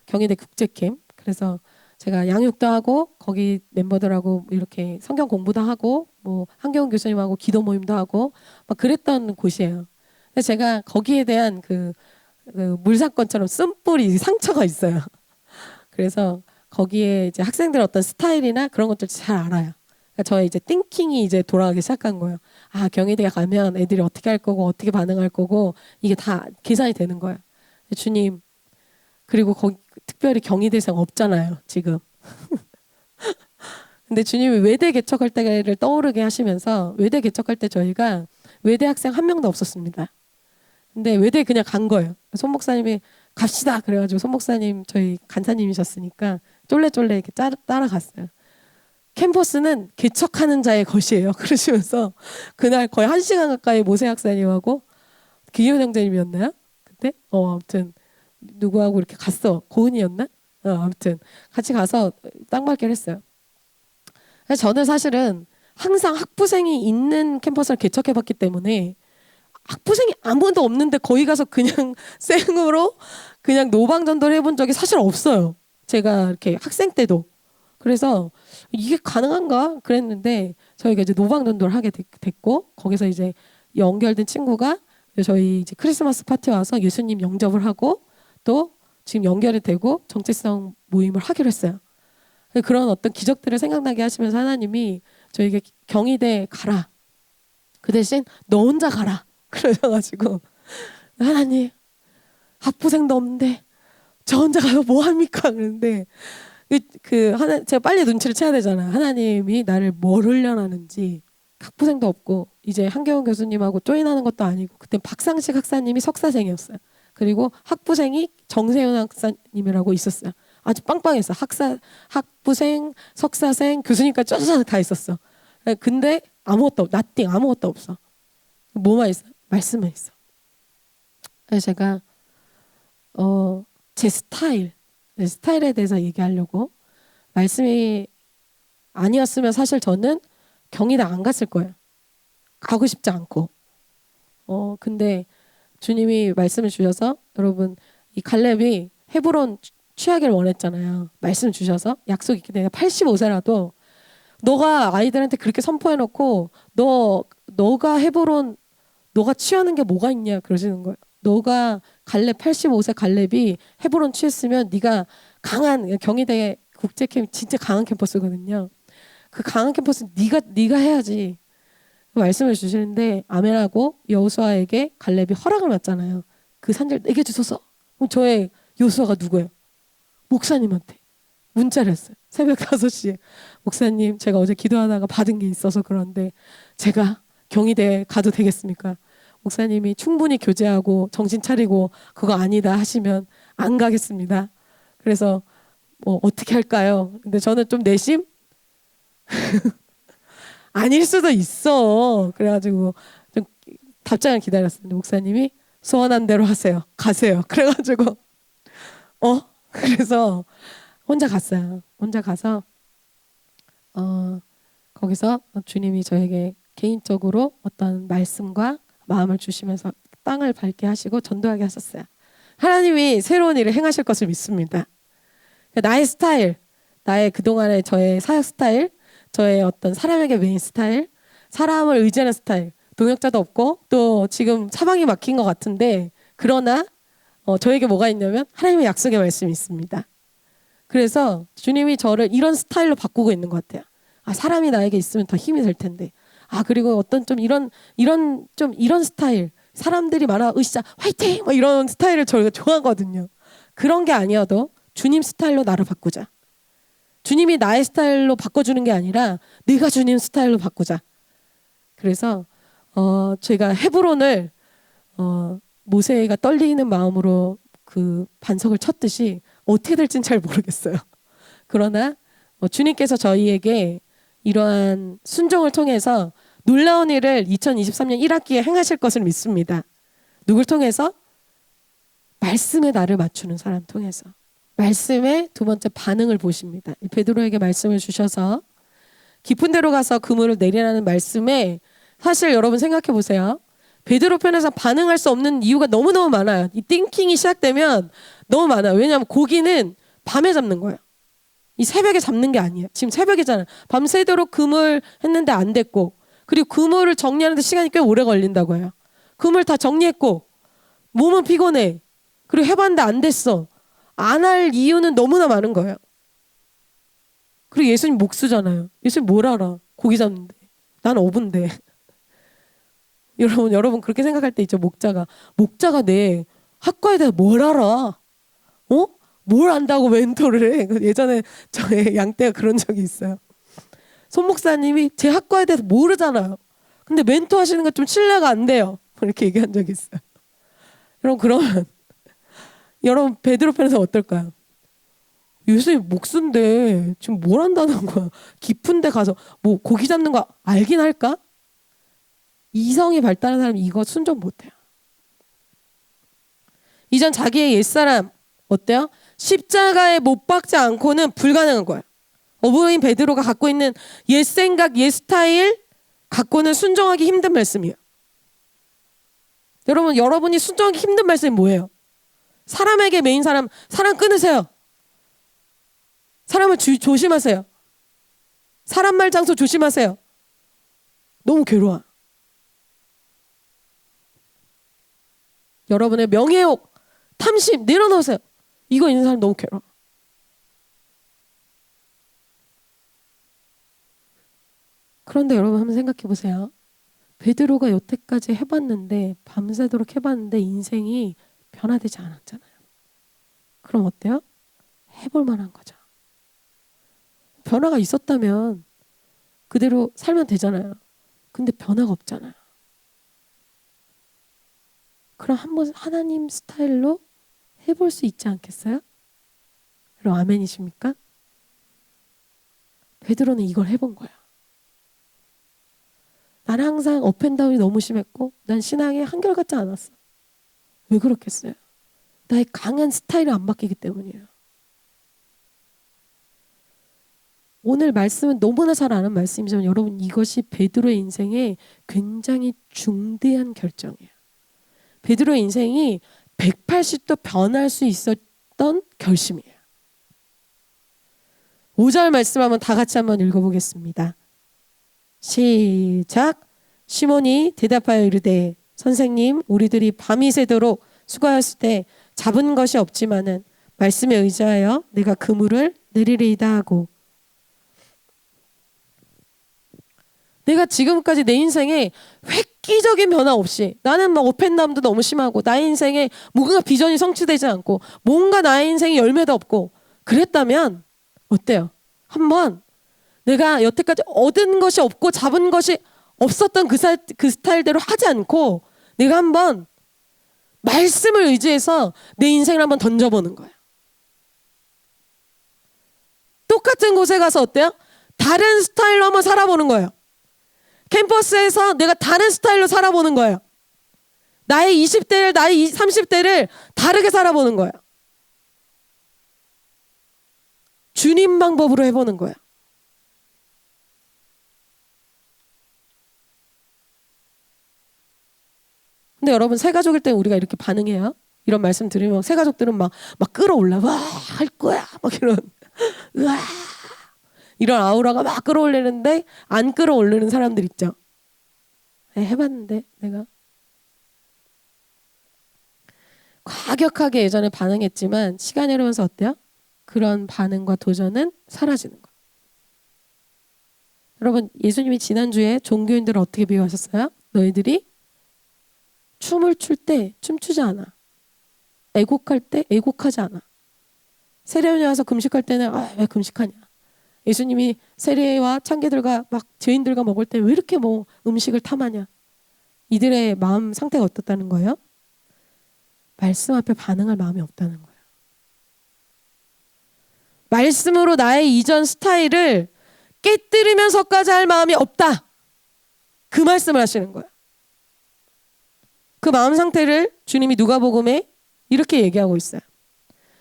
경희대 국제캠. 그래서 제가 양육도 하고 거기 멤버들하고 이렇게 성경 공부도 하고 뭐 한경훈 교수님하고 기도 모임도 하고 막 그랬던 곳이에요. 근데 제가 거기에 대한 그 물사건처럼 쓴뿌리 상처가 있어요. 그래서 거기에 이제 학생들 어떤 스타일이나 그런 것들 잘 알아요. 그러니까 저의 이제 띵킹이 이제 돌아가기 시작한 거예요. 아, 경희대에 가면 애들이 어떻게 할 거고 어떻게 반응할 거고 이게 다 계산이 되는 거예요. 주님, 그리고 거기 특별히 경희대생 없잖아요, 지금. 근데 주님이 외대 개척할 때를 떠오르게 하시면서 외대 개척할 때 저희가 외대 학생 한 명도 없었습니다. 근데 외대 그냥 간 거예요. 손 목사님이 갑시다 그래가지고 손 목사님 저희 간사님이셨으니까 쫄래쫄래 이렇게 따라갔어요. 캠퍼스는 개척하는 자의 것이에요. 그러시면서 그날 거의 1시간 가까이 모세 학사님하고 기현 형제님이었나요? 그때? 아무튼 누구하고 이렇게 갔어. 고은이였나? 아무튼 같이 가서 땅 밟기를 했어요. 저는 사실은 항상 학부생이 있는 캠퍼스를 개척해봤기 때문에 학부생이 아무도 없는데 거기 가서 그냥 생으로 그냥 노방전도를 해본 적이 사실 없어요. 제가 이렇게 학생 때도. 그래서 이게 가능한가 그랬는데 저희가 이제 노방전도를 하게 됐고 거기서 이제 연결된 친구가 저희 이제 크리스마스 파티 와서 예수님 영접을 하고 또 지금 연결이 되고 정체성 모임을 하기로 했어요. 그런 어떤 기적들을 생각나게 하시면서 하나님이 저에게 경희대 가라. 그 대신 너 혼자 가라. 그러셔가지고 하나님 학부생도 없는데 저 혼자 가서 뭐 합니까? 그런데 제가 빨리 눈치를 채야 되잖아요. 하나님이 나를 뭘 훈련하는지. 학부생도 없고 이제 한경훈 교수님하고 조인하는 것도 아니고 그때 박상식 학사님이 석사생이었어요. 그리고 학부생이 정세윤 학사님이라고 있었어요. 아주 빵빵했어. 학부생, 석사생, 교수님까지 쫙쫙 다 있었어. 근데 아무것도 없, 나띵 아무것도 없어. 뭐만 있어? 말씀만 있어. 그래서 제가 제 스타일에 대해서 얘기하려고 말씀이 아니었으면 사실 저는 경희대 안 갔을 거예요. 가고 싶지 않고. 근데 주님이 말씀을 주셔서 여러분 이 갈렙이 헤브론 취하기를 원했잖아요. 말씀 주셔서 약속 있기 때문에 85세라도 너가 아이들한테 그렇게 선포해놓고 너가 헤브론 너가 취하는 게 뭐가 있냐 그러시는 거예요. 너가 갈렙 85세 갈렙이 헤브론 취했으면 네가 강한 경희대 국제캠 진짜 강한 캠퍼스거든요. 그 강한 캠퍼스 네가 해야지. 말씀을 주시는데 아멘하고 여호수아에게 갈렙이 허락을 받잖아요. 그 산지를 내게 주소서. 그럼 저의 여호수아가 누구예요? 목사님한테 문자를 했어요. 새벽 5시에 목사님 제가 어제 기도하다가 받은 게 있어서 그런데 제가 경희대 가도 되겠습니까? 목사님이 충분히 교제하고 정신 차리고 그거 아니다 하시면 안 가겠습니다. 그래서 뭐 어떻게 할까요? 근데 저는 좀 내심 아닐 수도 있어. 그래가지고 좀 답장을 기다렸었는데 목사님이 소원한 대로 하세요. 가세요. 그래가지고 그래서 혼자 갔어요. 혼자 가서 거기서 주님이 저에게 개인적으로 어떤 말씀과 마음을 주시면서 땅을 밟게 하시고 전도하게 하셨어요. 하나님이 새로운 일을 행하실 것을 믿습니다. 나의 스타일, 나의 그동안의 저의 사역 스타일, 저의 어떤 사람에게 메인 스타일, 사람을 의지하는 스타일, 동역자도 없고 또 지금 사방이 막힌 것 같은데 그러나 저에게 뭐가 있냐면 하나님의 약속의 말씀이 있습니다. 그래서 주님이 저를 이런 스타일로 바꾸고 있는 것 같아요. 사람이 나에게 있으면 더 힘이 될 텐데. 그리고 어떤 좀 이런 스타일, 사람들이 많아 으쌰 화이팅 뭐 이런 스타일을 저희가 좋아하거든요. 그런 게 아니어도 주님 스타일로 나를 바꾸자. 주님이 나의 스타일로 바꿔주는 게 아니라 내가 주님 스타일로 바꾸자. 그래서 제가 헤브론을 모세가 떨리는 마음으로 그 반석을 쳤듯이 어떻게 될지는 잘 모르겠어요. 그러나 주님께서 저희에게 이러한 순종을 통해서 놀라운 일을 2023년 1학기에 행하실 것을 믿습니다. 누굴 통해서? 말씀에 나를 맞추는 사람 통해서. 말씀의 두 번째 반응을 보십니다. 베드로에게 말씀을 주셔서 깊은 데로 가서 그물을 내리라는 말씀에 사실 여러분 생각해 보세요. 베드로 편에서 반응할 수 없는 이유가 너무너무 많아요. 이 띵킹이 시작되면 너무 많아요. 왜냐하면 고기는 밤에 잡는 거예요. 이 새벽에 잡는 게 아니에요. 지금 새벽이잖아요. 밤새도록 그물 했는데 안 됐고, 그리고 그물을 정리하는데 시간이 꽤 오래 걸린다고 해요. 그물 다 정리했고 몸은 피곤해. 그리고 해봤는데 안 됐어. 안 할 이유는 너무나 많은 거예요. 그리고 예수님 목수잖아요. 예수님 뭘 알아? 고기 잡는데. 난 어부인데. 여러분 그렇게 생각할 때 있죠. 목자가 내 학과에 대해 뭘 알아? 어? 뭘 안다고 멘토를 해? 예전에 저의 양떼가 그런 적이 있어요. 손 목사님이 제 학과에 대해서 모르잖아요. 근데 멘토 하시는 거 좀 신뢰가 안 돼요. 이렇게 얘기한 적이 있어요. 여러분 그러면 여러분 베드로 편에서 어떨까요? 예수님 목수인데 지금 뭘 한다는 거야? 깊은 데 가서 뭐 고기 잡는 거 알긴 할까? 이성이 발달한 사람이 이거 순종 못해요. 이전 자기의 옛사람 어때요? 십자가에 못 박지 않고는 불가능한 거예요. 어부인 베드로가 갖고 있는 옛 생각, 옛 스타일 갖고는 순종하기 힘든 말씀이에요. 여러분이 순종하기 힘든 말씀이 뭐예요? 사람에게 매인 사람 끊으세요. 사람을 조심하세요. 사람 말 장소 조심하세요. 너무 괴로워. 여러분의 명예욕, 탐심 내려놓으세요. 이거 있는 사람 너무 괴로워. 그런데 여러분 한번 생각해 보세요. 베드로가 여태까지 해봤는데 밤새도록 해봤는데 인생이 변화되지 않았잖아요. 그럼 어때요? 해볼 만한 거죠. 변화가 있었다면 그대로 살면 되잖아요. 근데 변화가 없잖아요. 그럼 한번 하나님 스타일로 해볼 수 있지 않겠어요? 여러분 아멘이십니까? 베드로는 이걸 해본 거야. 나는 항상 업앤다운이 너무 심했고 난 신앙에 한결같지 않았어. 왜 그렇겠어요? 나의 강한 스타일을 안 바뀌기 때문이에요. 오늘 말씀은 너무나 잘 아는 말씀이지만 여러분 이것이 베드로의 인생에 굉장히 중대한 결정이에요. 베드로의 인생이 180도 변할 수 있었던 결심이에요. 5절 말씀 한번 다 같이 한번 읽어보겠습니다. 시작. 시몬이 대답하여 이르되 선생님 우리들이 밤이 새도록 수고하였을 때 잡은 것이 없지만은 말씀에 의지하여 내가 그물을 내리리이다 하고 내가 지금까지 내 인생에 획기적인 변화 없이 나는 막 업앤다운도 너무 심하고 나의 인생에 뭔가 비전이 성취되지 않고 뭔가 나의 인생에 열매도 없고 그랬다면 어때요? 한번 내가 여태까지 얻은 것이 없고 잡은 것이 없었던 그 스타일대로 하지 않고 내가 한번 말씀을 의지해서 내 인생을 한번 던져보는 거예요. 똑같은 곳에 가서 어때요? 다른 스타일로 한번 살아보는 거예요. 캠퍼스에서 내가 다른 스타일로 살아보는 거예요. 나의 20대를 나의 30대를 다르게 살아보는 거예요. 주님 방법으로 해보는 거예요. 근데 여러분 새 가족일 때 우리가 이렇게 반응해요. 이런 말씀 들으면 새 가족들은 막 끌어올라. 와, 할 거야. 막 이런 으아 이런 아우라가 막 끌어올리는데 안 끌어올리는 사람들 있죠. 해봤는데 내가 과격하게 예전에 반응했지만 시간이 흐르면서 어때요? 그런 반응과 도전은 사라지는 거예요. 여러분 예수님이 지난주에 종교인들을 어떻게 비유하셨어요? 너희들이 춤을 출 때 춤추지 않아. 애곡할 때 애곡하지 않아. 세례원이 와서 금식할 때는 왜 금식하냐. 예수님이 세례와 창기들과 막 죄인들과 먹을 때 왜 이렇게 뭐 음식을 탐하냐. 이들의 마음 상태가 어떻다는 거예요? 말씀 앞에 반응할 마음이 없다는 거예요. 말씀으로 나의 이전 스타일을 깨뜨리면서까지 할 마음이 없다. 그 말씀을 하시는 거예요. 그 마음 상태를 주님이 누가복음에 이렇게 얘기하고 있어요.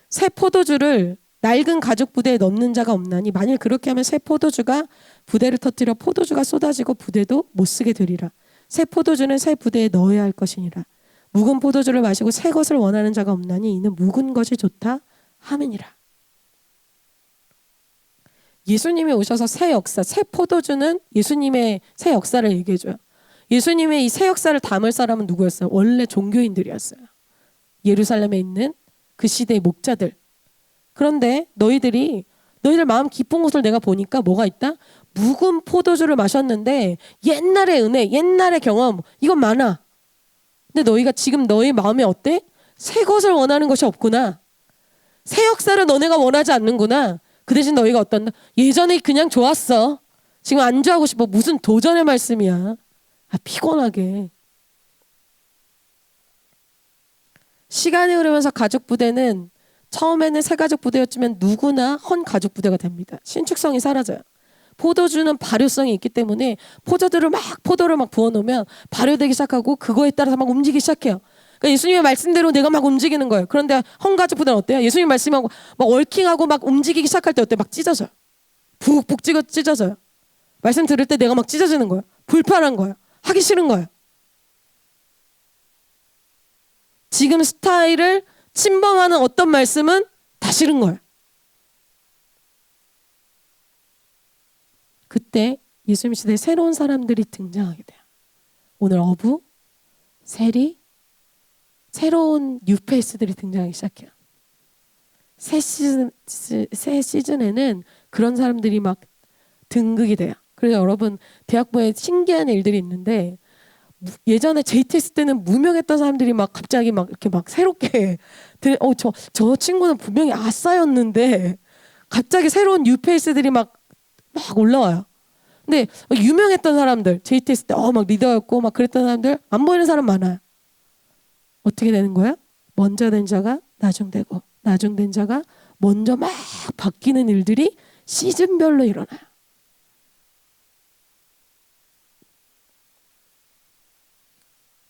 새 포도주를 낡은 가죽 부대에 넣는 자가 없나니 만일 그렇게 하면 새 포도주가 부대를 터뜨려 포도주가 쏟아지고 부대도 못 쓰게 되리라. 새 포도주는 새 부대에 넣어야 할 것이니라. 묵은 포도주를 마시고 새 것을 원하는 자가 없나니 이는 묵은 것이 좋다 함이니라. 예수님이 오셔서 새 역사, 새 포도주는 예수님의 새 역사를 얘기해줘요. 예수님의 이 새 역사를 담을 사람은 누구였어요? 원래 종교인들이었어요. 예루살렘에 있는 그 시대의 목자들. 그런데 너희들 마음 깊은 곳을 내가 보니까 뭐가 있다? 묵은 포도주를 마셨는데 옛날의 은혜, 옛날의 경험 이건 많아. 근데 너희가 지금 너희 마음이 어때? 새 것을 원하는 것이 없구나. 새 역사를 너네가 원하지 않는구나. 그 대신 너희가 어떤다? 예전에 그냥 좋았어. 지금 안주하고 싶어. 무슨 도전의 말씀이야. 피곤하게. 시간이 흐르면서 가족 부대는 처음에는 새 가족 부대였지만 누구나 헌 가족 부대가 됩니다. 신축성이 사라져요. 포도주는 발효성이 있기 때문에 포도를 막 부어놓으면 발효되기 시작하고 그거에 따라서 막 움직이기 시작해요. 그러니까 예수님의 말씀대로 내가 막 움직이는 거예요. 그런데 헌 가족 부대는 어때요? 예수님 말씀하고 막 월킹하고 막 움직이기 시작할 때 어때요? 막 찢어져요. 푹푹 찢어져요. 말씀 들을 때 내가 막 찢어지는 거예요. 불편한 거예요. 하기 싫은 거예요. 지금 스타일을 침범하는 어떤 말씀은 다 싫은 거예요. 그때 예수님 시대에 새로운 사람들이 등장하게 돼요. 오늘 어부, 세리, 새로운 뉴페이스들이 등장하기 시작해요. 새 시즌에는 그런 사람들이 막 등극이 돼요. 그래서 여러분 대학부에 신기한 일들이 있는데 예전에 JTS 때는 무명했던 사람들이 막 갑자기 막 이렇게 막 새롭게 저 친구는 분명히 아싸였는데 갑자기 새로운 뉴페이스들이 막 올라와요. 근데 유명했던 사람들 JTS 때 막 리더였고 막 그랬던 사람들 안 보이는 사람 많아요. 어떻게 되는 거야? 먼저 된 자가 나중되고 나중된 자가 먼저 막 바뀌는 일들이 시즌별로 일어나요.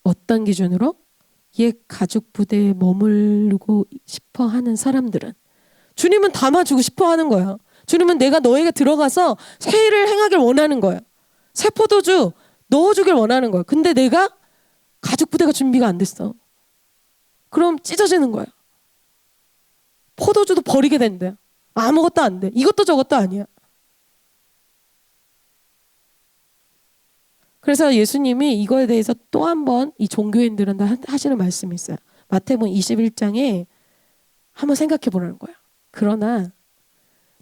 어떤 기준으로? 옛 가족 부대에 머물고 싶어 하는 사람들은 주님은 담아주고 싶어 하는 거예요. 주님은 내가 너에게 들어가서 새 일을 행하길 원하는 거예요. 새 포도주 넣어주길 원하는 거예요. 근데 내가 가족 부대가 준비가 안 됐어. 그럼 찢어지는 거예요. 포도주도 버리게 된대요. 아무것도 안 돼. 이것도 저것도 아니야. 그래서 예수님이 이거에 대해서 또 한 번 이 종교인들은 하시는 말씀이 있어요. 마태복음 21장에 한번 생각해 보라는 거예요. 그러나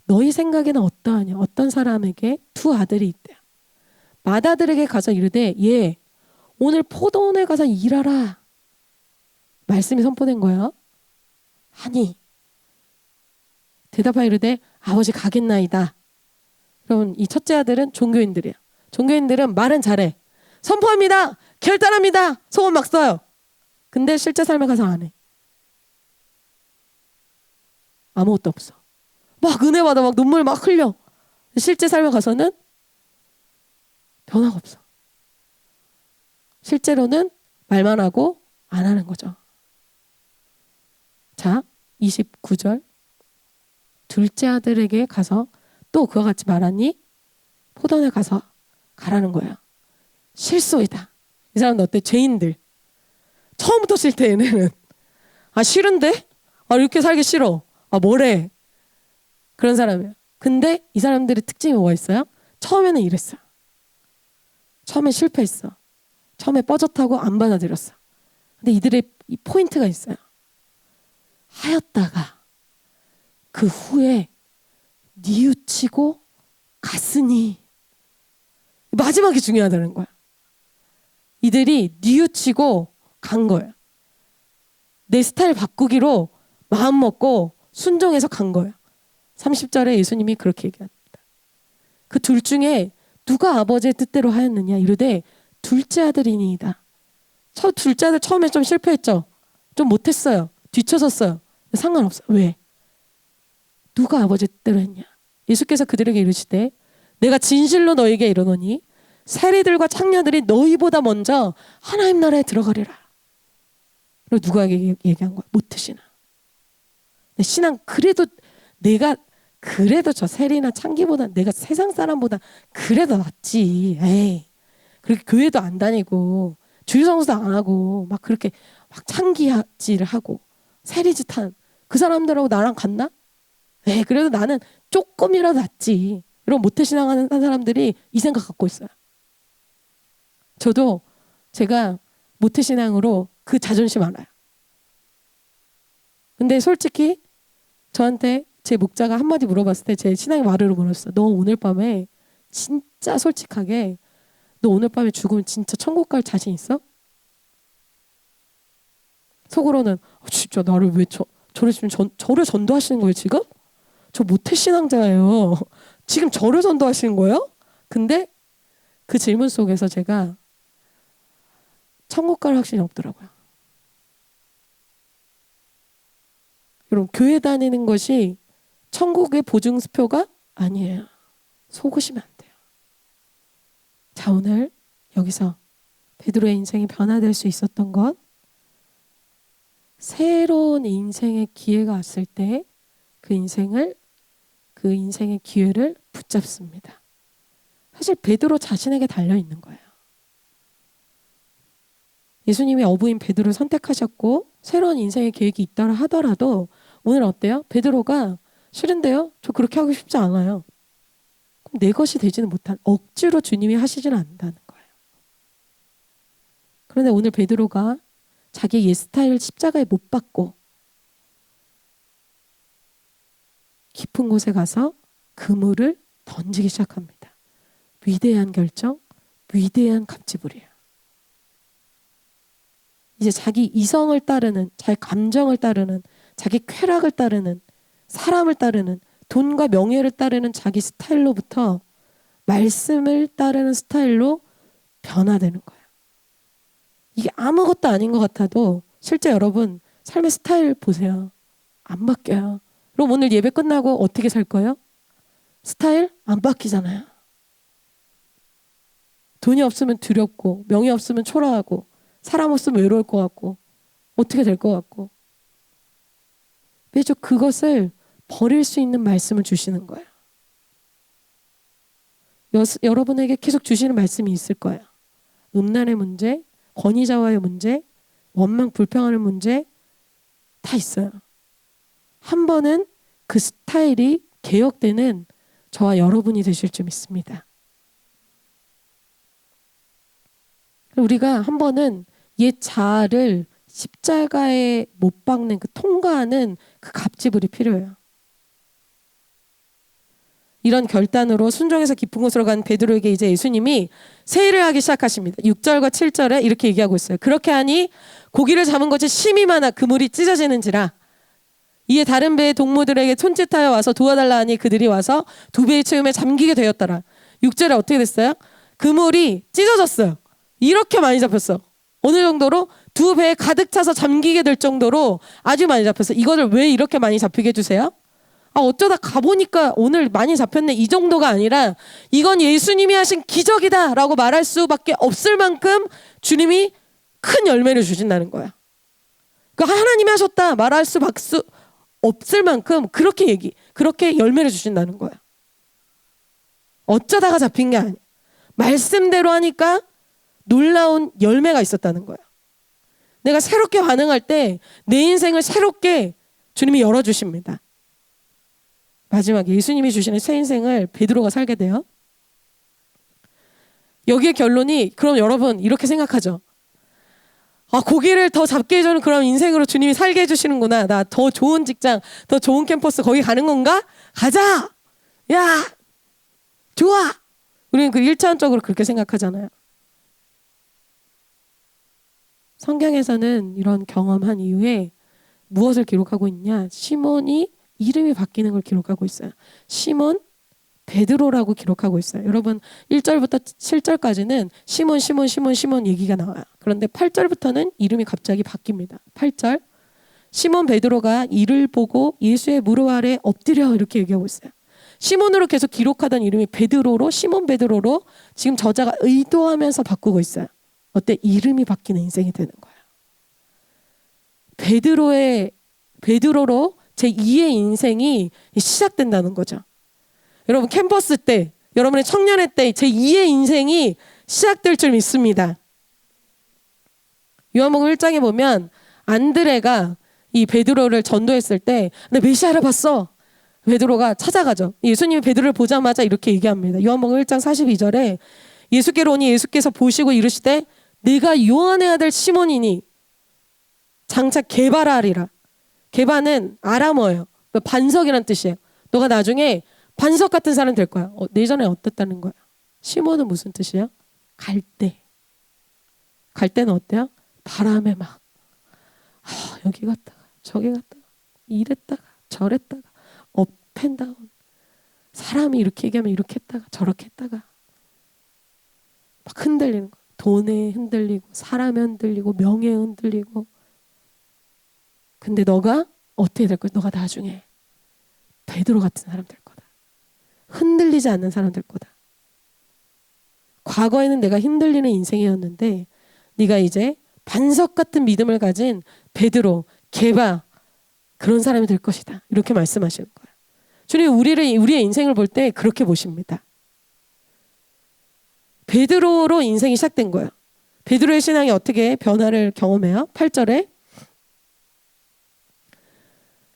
너희 생각에는 어떠하냐? 어떤 사람에게 두 아들이 있대요. 맏아들에게 가서 이르되 얘 오늘 포도원에 가서 일하라. 말씀이 선포된 거예요. 하니 대답하여 이르되 아버지 가겠나이다. 그럼 이 첫째 아들은 종교인들이에요. 종교인들은 말은 잘해. 선포합니다. 결단합니다. 소원 막 써요. 근데 실제 삶에 가서 안 해. 아무것도 없어. 막 은혜 받아 막 눈물 막 흘려. 실제 삶에 가서는 변화가 없어. 실제로는 말만 하고 안 하는 거죠. 자, 29절. 둘째 아들에게 가서 또 그와 같이 말하니 포도원에 가서 가라는 거예요. 실소이다. 이 사람은 어때? 죄인들. 처음부터 싫대 얘네는. 싫은데? 이렇게 살기 싫어. 뭐래? 그런 사람이에요. 근데 이 사람들의 특징이 뭐가 있어요? 처음에는 이랬어요. 처음에 실패했어. 처음에 뻐젓하고 안 받아들였어. 근데 이들의 이 포인트가 있어요. 하였다가 그 후에 뉘우치고 갔으니 마지막이 중요하다는 거야. 이들이 뉘우치고 간 거예요. 내 스타일 바꾸기로 마음 먹고 순종해서 간 거예요. 30절에 예수님이 그렇게 얘기합니다. 그 둘 중에 누가 아버지의 뜻대로 하였느냐 이르되 둘째 아들이니이다. 둘째 아들 처음에 좀 실패했죠. 좀 못했어요. 뒤쳐졌어요. 상관없어요. 왜? 누가 아버지의 뜻대로 했냐. 예수께서 그들에게 이르시되 내가 진실로 너에게 이르노니 세리들과 창녀들이 너희보다 먼저 하나님 나라에 들어가리라. 그리고 누가 얘기한 거야? 못드시나. 신앙 그래도 저 세리나 창기보다 내가 세상 사람보다 그래도 낫지. 에이. 그렇게 교회도 안 다니고 주일성수도 안 하고 막 그렇게 막 창기질을 하고 세리짓한 그 사람들하고 나랑 같나? 네, 그래도 나는 조금이라도 낫지. 이런 모태신앙하는 사람들이 이 생각 갖고 있어요. 저도 제가 모태신앙으로 그 자존심 알아요. 근데 솔직히 저한테 제 목자가 한마디 물어봤을 때 제 신앙의 와르르 물었어. 너 오늘 밤에 진짜 솔직하게 너 오늘 밤에 죽으면 진짜 천국 갈 자신 있어? 속으로는 진짜 나를 왜 저를 전도하시는 거예요 지금? 저 모태신앙자예요. 지금 저를 전도하시는 거예요? 근데 그 질문 속에서 제가 천국 갈 확신이 없더라고요. 여러분 교회 다니는 것이 천국의 보증수표가 아니에요. 속으시면 안 돼요. 자, 오늘 여기서 베드로의 인생이 변화될 수 있었던 것, 새로운 인생의 기회가 왔을 때 그 인생의 기회를 붙잡습니다. 사실 베드로 자신에게 달려 있는 거예요. 예수님이 어부인 베드로를 선택하셨고 새로운 인생의 계획이 있다 하더라도 오늘 어때요? 베드로가 싫은데요? 저 그렇게 하고 싶지 않아요. 그럼 내 것이 되지는 못한, 억지로 주님이 하시지는 않는다는 거예요. 그런데 오늘 베드로가 자기 옛 스타일 십자가에 못 박고 깊은 곳에 가서 그물을 던지기 시작합니다. 위대한 결정, 위대한 갑질이에요. 이제 자기 이성을 따르는, 자기 감정을 따르는, 자기 쾌락을 따르는, 사람을 따르는, 돈과 명예를 따르는 자기 스타일로부터 말씀을 따르는 스타일로 변화되는 거예요. 이게 아무것도 아닌 것 같아도 실제 여러분 삶의 스타일 보세요. 안 바뀌어요. 그럼 오늘 예배 끝나고 어떻게 살 거예요? 스타일 안 바뀌잖아요. 돈이 없으면 두렵고 명예 없으면 초라하고 사람 없으면 외로울 것 같고 어떻게 될 것 같고 매주 그것을 버릴 수 있는 말씀을 주시는 거예요. 여러분에게 계속 주시는 말씀이 있을 거예요. 음란의 문제, 권위자와의 문제, 원망 불평하는 문제 다 있어요. 한 번은 그 스타일이 개혁되는 저와 여러분이 되실 줄 믿습니다. 우리가 한 번은 옛 자아를 십자가에 못 박는 그 통과하는 그 갑질이 필요해요. 이런 결단으로 순종해서 깊은 곳으로 간 베드로에게 이제 예수님이 세일을 하기 시작하십니다. 6절과 7절에 이렇게 얘기하고 있어요. 그렇게 하니 고기를 잡은 것이 심히 많아 그물이 찢어지는지라. 이에 다른 배의 동무들에게 손짓하여 와서 도와달라 하니 그들이 와서 두 배의 채움에 잠기게 되었더라. 6절에 어떻게 됐어요? 그물이 찢어졌어요. 이렇게 많이 잡혔어. 어느 정도로 두 배에 가득 차서 잠기게 될 정도로 아주 많이 잡혔어. 이거를 왜 이렇게 많이 잡히게 해주세요? 어쩌다 가보니까 오늘 많이 잡혔네 이 정도가 아니라 이건 예수님이 하신 기적이다 라고 말할 수밖에 없을 만큼 주님이 큰 열매를 주신다는 거야. 그러니까 하나님이 하셨다 말할 수밖에 없을 만큼 그렇게 열매를 주신다는 거야. 어쩌다가 잡힌 게 아니야. 말씀대로 하니까 놀라운 열매가 있었다는 거야. 내가 새롭게 반응할 때 내 인생을 새롭게 주님이 열어주십니다. 마지막에 예수님이 주시는 새 인생을 베드로가 살게 돼요. 여기의 결론이 그럼 여러분 이렇게 생각하죠. 고기를 더 잡게 해주는 그런 인생으로 주님이 살게 해주시는구나. 나 더 좋은 직장, 더 좋은 캠퍼스 거기 가는 건가? 가자! 야! 좋아! 우리는 그 1차원적으로 그렇게 생각하잖아요. 성경에서는 이런 경험한 이후에 무엇을 기록하고 있냐? 시몬이 이름이 바뀌는 걸 기록하고 있어요. 시몬 베드로라고 기록하고 있어요. 여러분 1절부터 7절까지는 시몬 얘기가 나와요. 그런데 8절부터는 이름이 갑자기 바뀝니다. 8절 시몬 베드로가 이를 보고 예수의 무릎 아래 엎드려 이렇게 얘기하고 있어요. 시몬으로 계속 기록하던 이름이 베드로로 시몬 베드로로 지금 저자가 의도하면서 바꾸고 있어요. 어때? 이름이 바뀌는 인생이 되는 거예요. 베드로로 제2의 인생이 시작된다는 거죠. 여러분 캠퍼스 때, 여러분의 청년의 때 제2의 인생이 시작될 줄 믿습니다. 요한복음 1장에 보면 안드레가 이 베드로를 전도했을 때 나 메시아를 봤어. 베드로가 찾아가죠. 예수님이 베드로를 보자마자 이렇게 얘기합니다. 요한복음 1장 42절에 예수께로 오니 예수께서 보시고 이르시되 내가 요한의 아들 시몬이니 장차 게바라 하리라. 게바는 아람어예요. 반석이란 뜻이에요. 너가 나중에 반석 같은 사람 될 거야. 예전에 어땠다는 거야? 시몬은 무슨 뜻이에요? 갈대. 갈대는 어때요? 바람에 막 여기 갔다가 저기 갔다가 이랬다가 저랬다가 업앤다운. 사람이 이렇게 얘기하면 이렇게 했다가 저렇게 했다가 막 흔들리는 거야. 돈에 흔들리고 사람에 흔들리고 명예에 흔들리고. 근데 너가 어떻게 될 거야? 너가 나중에 베드로 같은 사람 될 거다. 흔들리지 않는 사람 될 거다. 과거에는 내가 흔들리는 인생이었는데 네가 이제 반석 같은 믿음을 가진 베드로, 게바 그런 사람이 될 것이다. 이렇게 말씀하시는 거예요. 주님 우리의 인생을 볼 때 그렇게 보십니다. 베드로로 인생이 시작된 거예요. 베드로의 신앙이 어떻게 변화를 경험해요? 8절에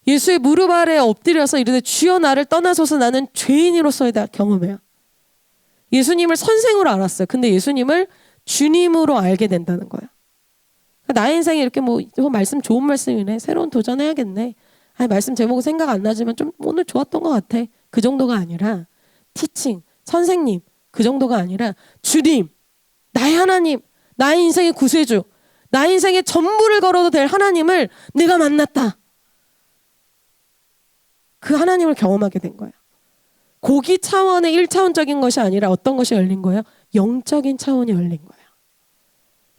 예수의 무릎 아래 엎드려서 이르되 주여 나를 떠나소서 나는 죄인으로서이다 경험해요. 예수님을 선생으로 알았어요. 근데 예수님을 주님으로 알게 된다는 거예요. 나의 인생에 이렇게 말씀 좋은 말씀이네. 새로운 도전해야겠네. 말씀 제목은 생각 안 나지만 좀 오늘 좋았던 것 같아. 그 정도가 아니라 티칭, 선생님 그 정도가 아니라 주님, 나의 하나님, 나의 인생의 구세주, 나의 인생의 전부를 걸어도 될 하나님을 내가 만났다. 그 하나님을 경험하게 된 거예요. 고기 차원의 1차원적인 것이 아니라 어떤 것이 열린 거예요? 영적인 차원이 열린 거예요.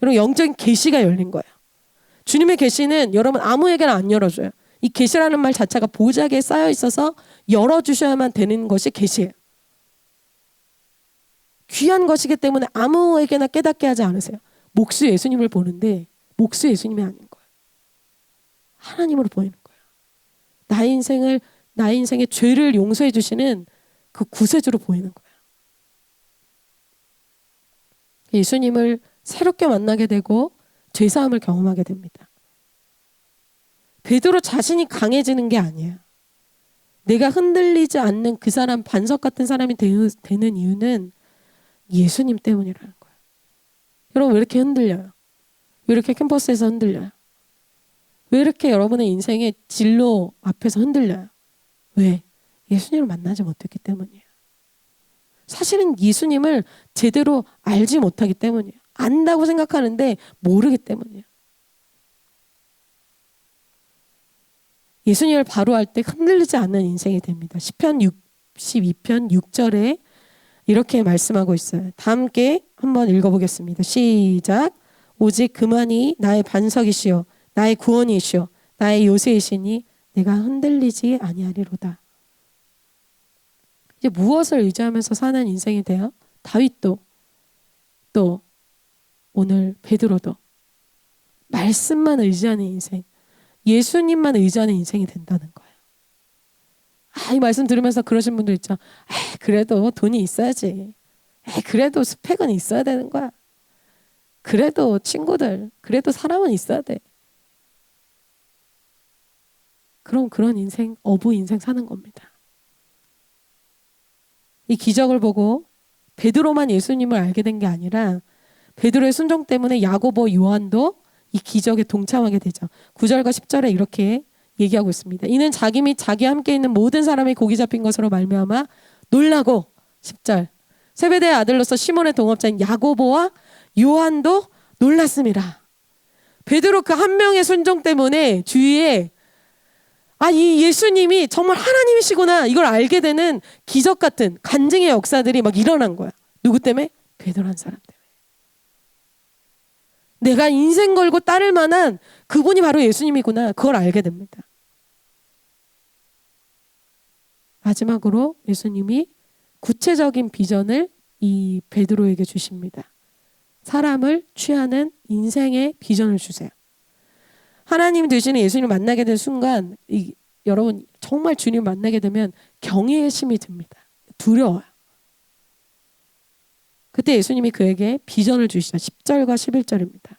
여러분 영적인 계시가 열린 거예요. 주님의 계시는 여러분 아무에게나 안 열어줘요. 이 계시라는 말 자체가 보자기에 쌓여 있어서 열어주셔야만 되는 것이 계시예요. 귀한 것이기 때문에 아무에게나 깨닫게 하지 않으세요. 목수 예수님을 보는데 목수 예수님이 아닌 거예요. 하나님으로 보이는 거예요. 나의 인생의 죄를 용서해 주시는 그 구세주로 보이는 거예요. 예수님을 새롭게 만나게 되고 죄사함을 경험하게 됩니다. 베드로 자신이 강해지는 게 아니에요. 내가 흔들리지 않는 그 사람, 반석 같은 사람이 되는 이유는 예수님 때문이라는 거예요. 여러분 왜 이렇게 흔들려요? 왜 이렇게 캠퍼스에서 흔들려요? 왜 이렇게 여러분의 인생의 진로 앞에서 흔들려요? 왜? 예수님을 만나지 못했기 때문이에요. 사실은 예수님을 제대로 알지 못하기 때문이에요. 안다고 생각하는데 모르기 때문이에요. 예수님을 바로 할 때 흔들리지 않는 인생이 됩니다. 시편 62편 6절에 이렇게 말씀하고 있어요. 다 함께 한번 읽어보겠습니다. 시작. 오직 그만이 나의 반석이시요 나의 구원이시요 나의 요새이시니 내가 흔들리지 아니하리로다. 이제 무엇을 의지하면서 사는 인생이 돼요? 다윗도 또 오늘 베드로도 말씀만 의지하는 인생, 예수님만 의지하는 인생이 된다는 거예요. 이 말씀 들으면서 그러신 분들 있죠. 그래도 돈이 있어야지. 그래도 스펙은 있어야 되는 거야. 그래도 친구들, 그래도 사람은 있어야 돼. 그럼 그런 인생, 어부 인생 사는 겁니다. 이 기적을 보고 베드로만 예수님을 알게 된 게 아니라 베드로의 순종 때문에 야고보, 요한도 이 기적에 동참하게 되죠. 9절과 10절에 이렇게 얘기하고 있습니다. 이는 자기 및 자기와 함께 있는 모든 사람이 고기 잡힌 것으로 말미암아 놀라고 10절 세베대의 아들로서 시몬의 동업자인 야고보와 요한도 놀랐습니다. 베드로 그 한 명의 순종 때문에 주위에 이 예수님이 정말 하나님이시구나 이걸 알게 되는 기적 같은 간증의 역사들이 막 일어난 거야. 누구 때문에? 베드로 한 사람 때문에. 내가 인생 걸고 따를 만한 그분이 바로 예수님이구나. 그걸 알게 됩니다. 마지막으로 예수님이 구체적인 비전을 이 베드로에게 주십니다. 사람을 취하는 인생의 비전을 주세요. 하나님 되시는 예수님을 만나게 된 순간 여러분 정말 주님 만나게 되면 경외의 심이 듭니다. 두려워요. 그때 예수님이 그에게 비전을 주시죠. 10절과 11절입니다.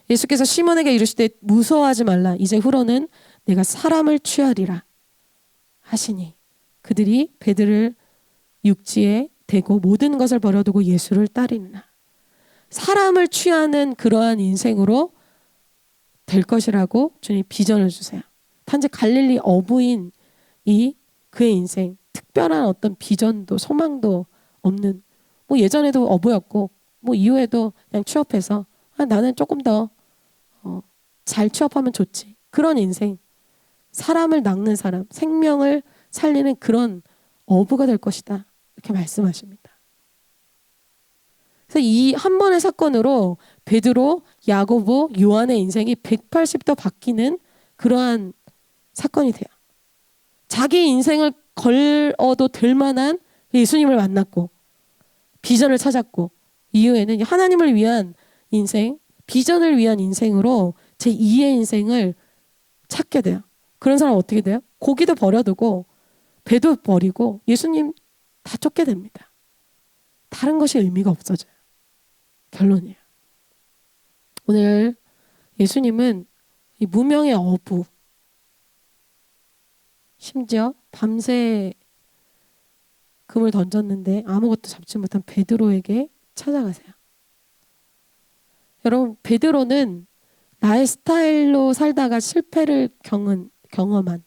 예수께서 시몬에게 이르시되 무서워하지 말라. 이제 후로는 내가 사람을 취하리라 하시니 그들이 배들을 육지에 대고 모든 것을 버려두고 예수를 따르니라. 사람을 취하는 그러한 인생으로 될 것이라고 주님 비전을 주세요. 단지 갈릴리 어부인 이 그의 인생, 특별한 어떤 비전도 소망도 없는, 뭐 예전에도 어부였고 뭐 이후에도 그냥 취업해서 나는 조금 더 잘 취업하면 좋지, 그런 인생, 사람을 낚는 사람, 생명을 살리는 그런 어부가 될 것이다, 이렇게 말씀하십니다. 그래서 이 한 번의 사건으로 베드로, 야고보, 요한의 인생이 180도 바뀌는 그러한 사건이 돼요. 자기 인생을 걸어도 될 만한 예수님을 만났고 비전을 찾았고 이후에는 하나님을 위한 인생, 비전을 위한 인생으로 제2의 인생을 찾게 돼요. 그런 사람 어떻게 돼요? 고기도 버려두고 배도 버리고 예수님 다 쫓게 됩니다. 다른 것이 의미가 없어져요. 결론이에요. 오늘 예수님은 이 무명의 어부, 심지어 밤새 금을 던졌는데 아무것도 잡지 못한 베드로에게 찾아가세요. 여러분, 베드로는 나의 스타일로 살다가 실패를 경험한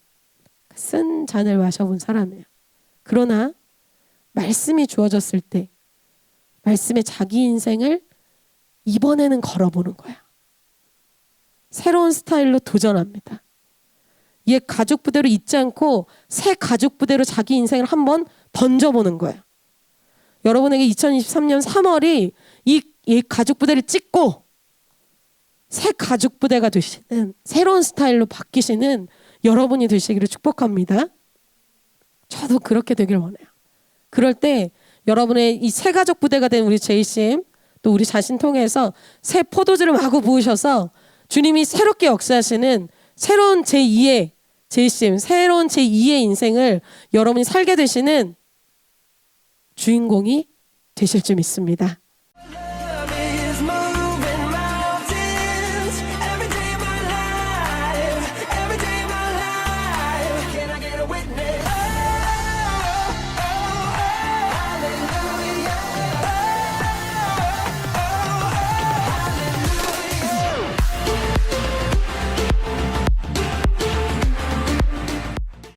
쓴 잔을 마셔본 사람이에요. 그러나 말씀이 주어졌을 때 말씀의 자기 인생을 이번에는 걸어보는 거야. 새로운 스타일로 도전합니다. 옛 가죽 부대로 잊지 않고 새 가죽 부대로 자기 인생을 한번 던져보는 거예요. 여러분에게 2023년 3월이 이 옛 가죽 부대를 찢고 새 가죽 부대가 되시는, 새로운 스타일로 바뀌시는 여러분이 되시기를 축복합니다. 저도 그렇게 되길 원해요. 그럴 때 여러분의 이 새 가죽 부대가 된 우리 제이심, 또 우리 자신 통해서 새 포도주를 마구 부으셔서 주님이 새롭게 역사하시는 새로운 제2의 제이심, 새로운 제2의 인생을 여러분이 살게 되시는 주인공이 되실 줄 믿습니다.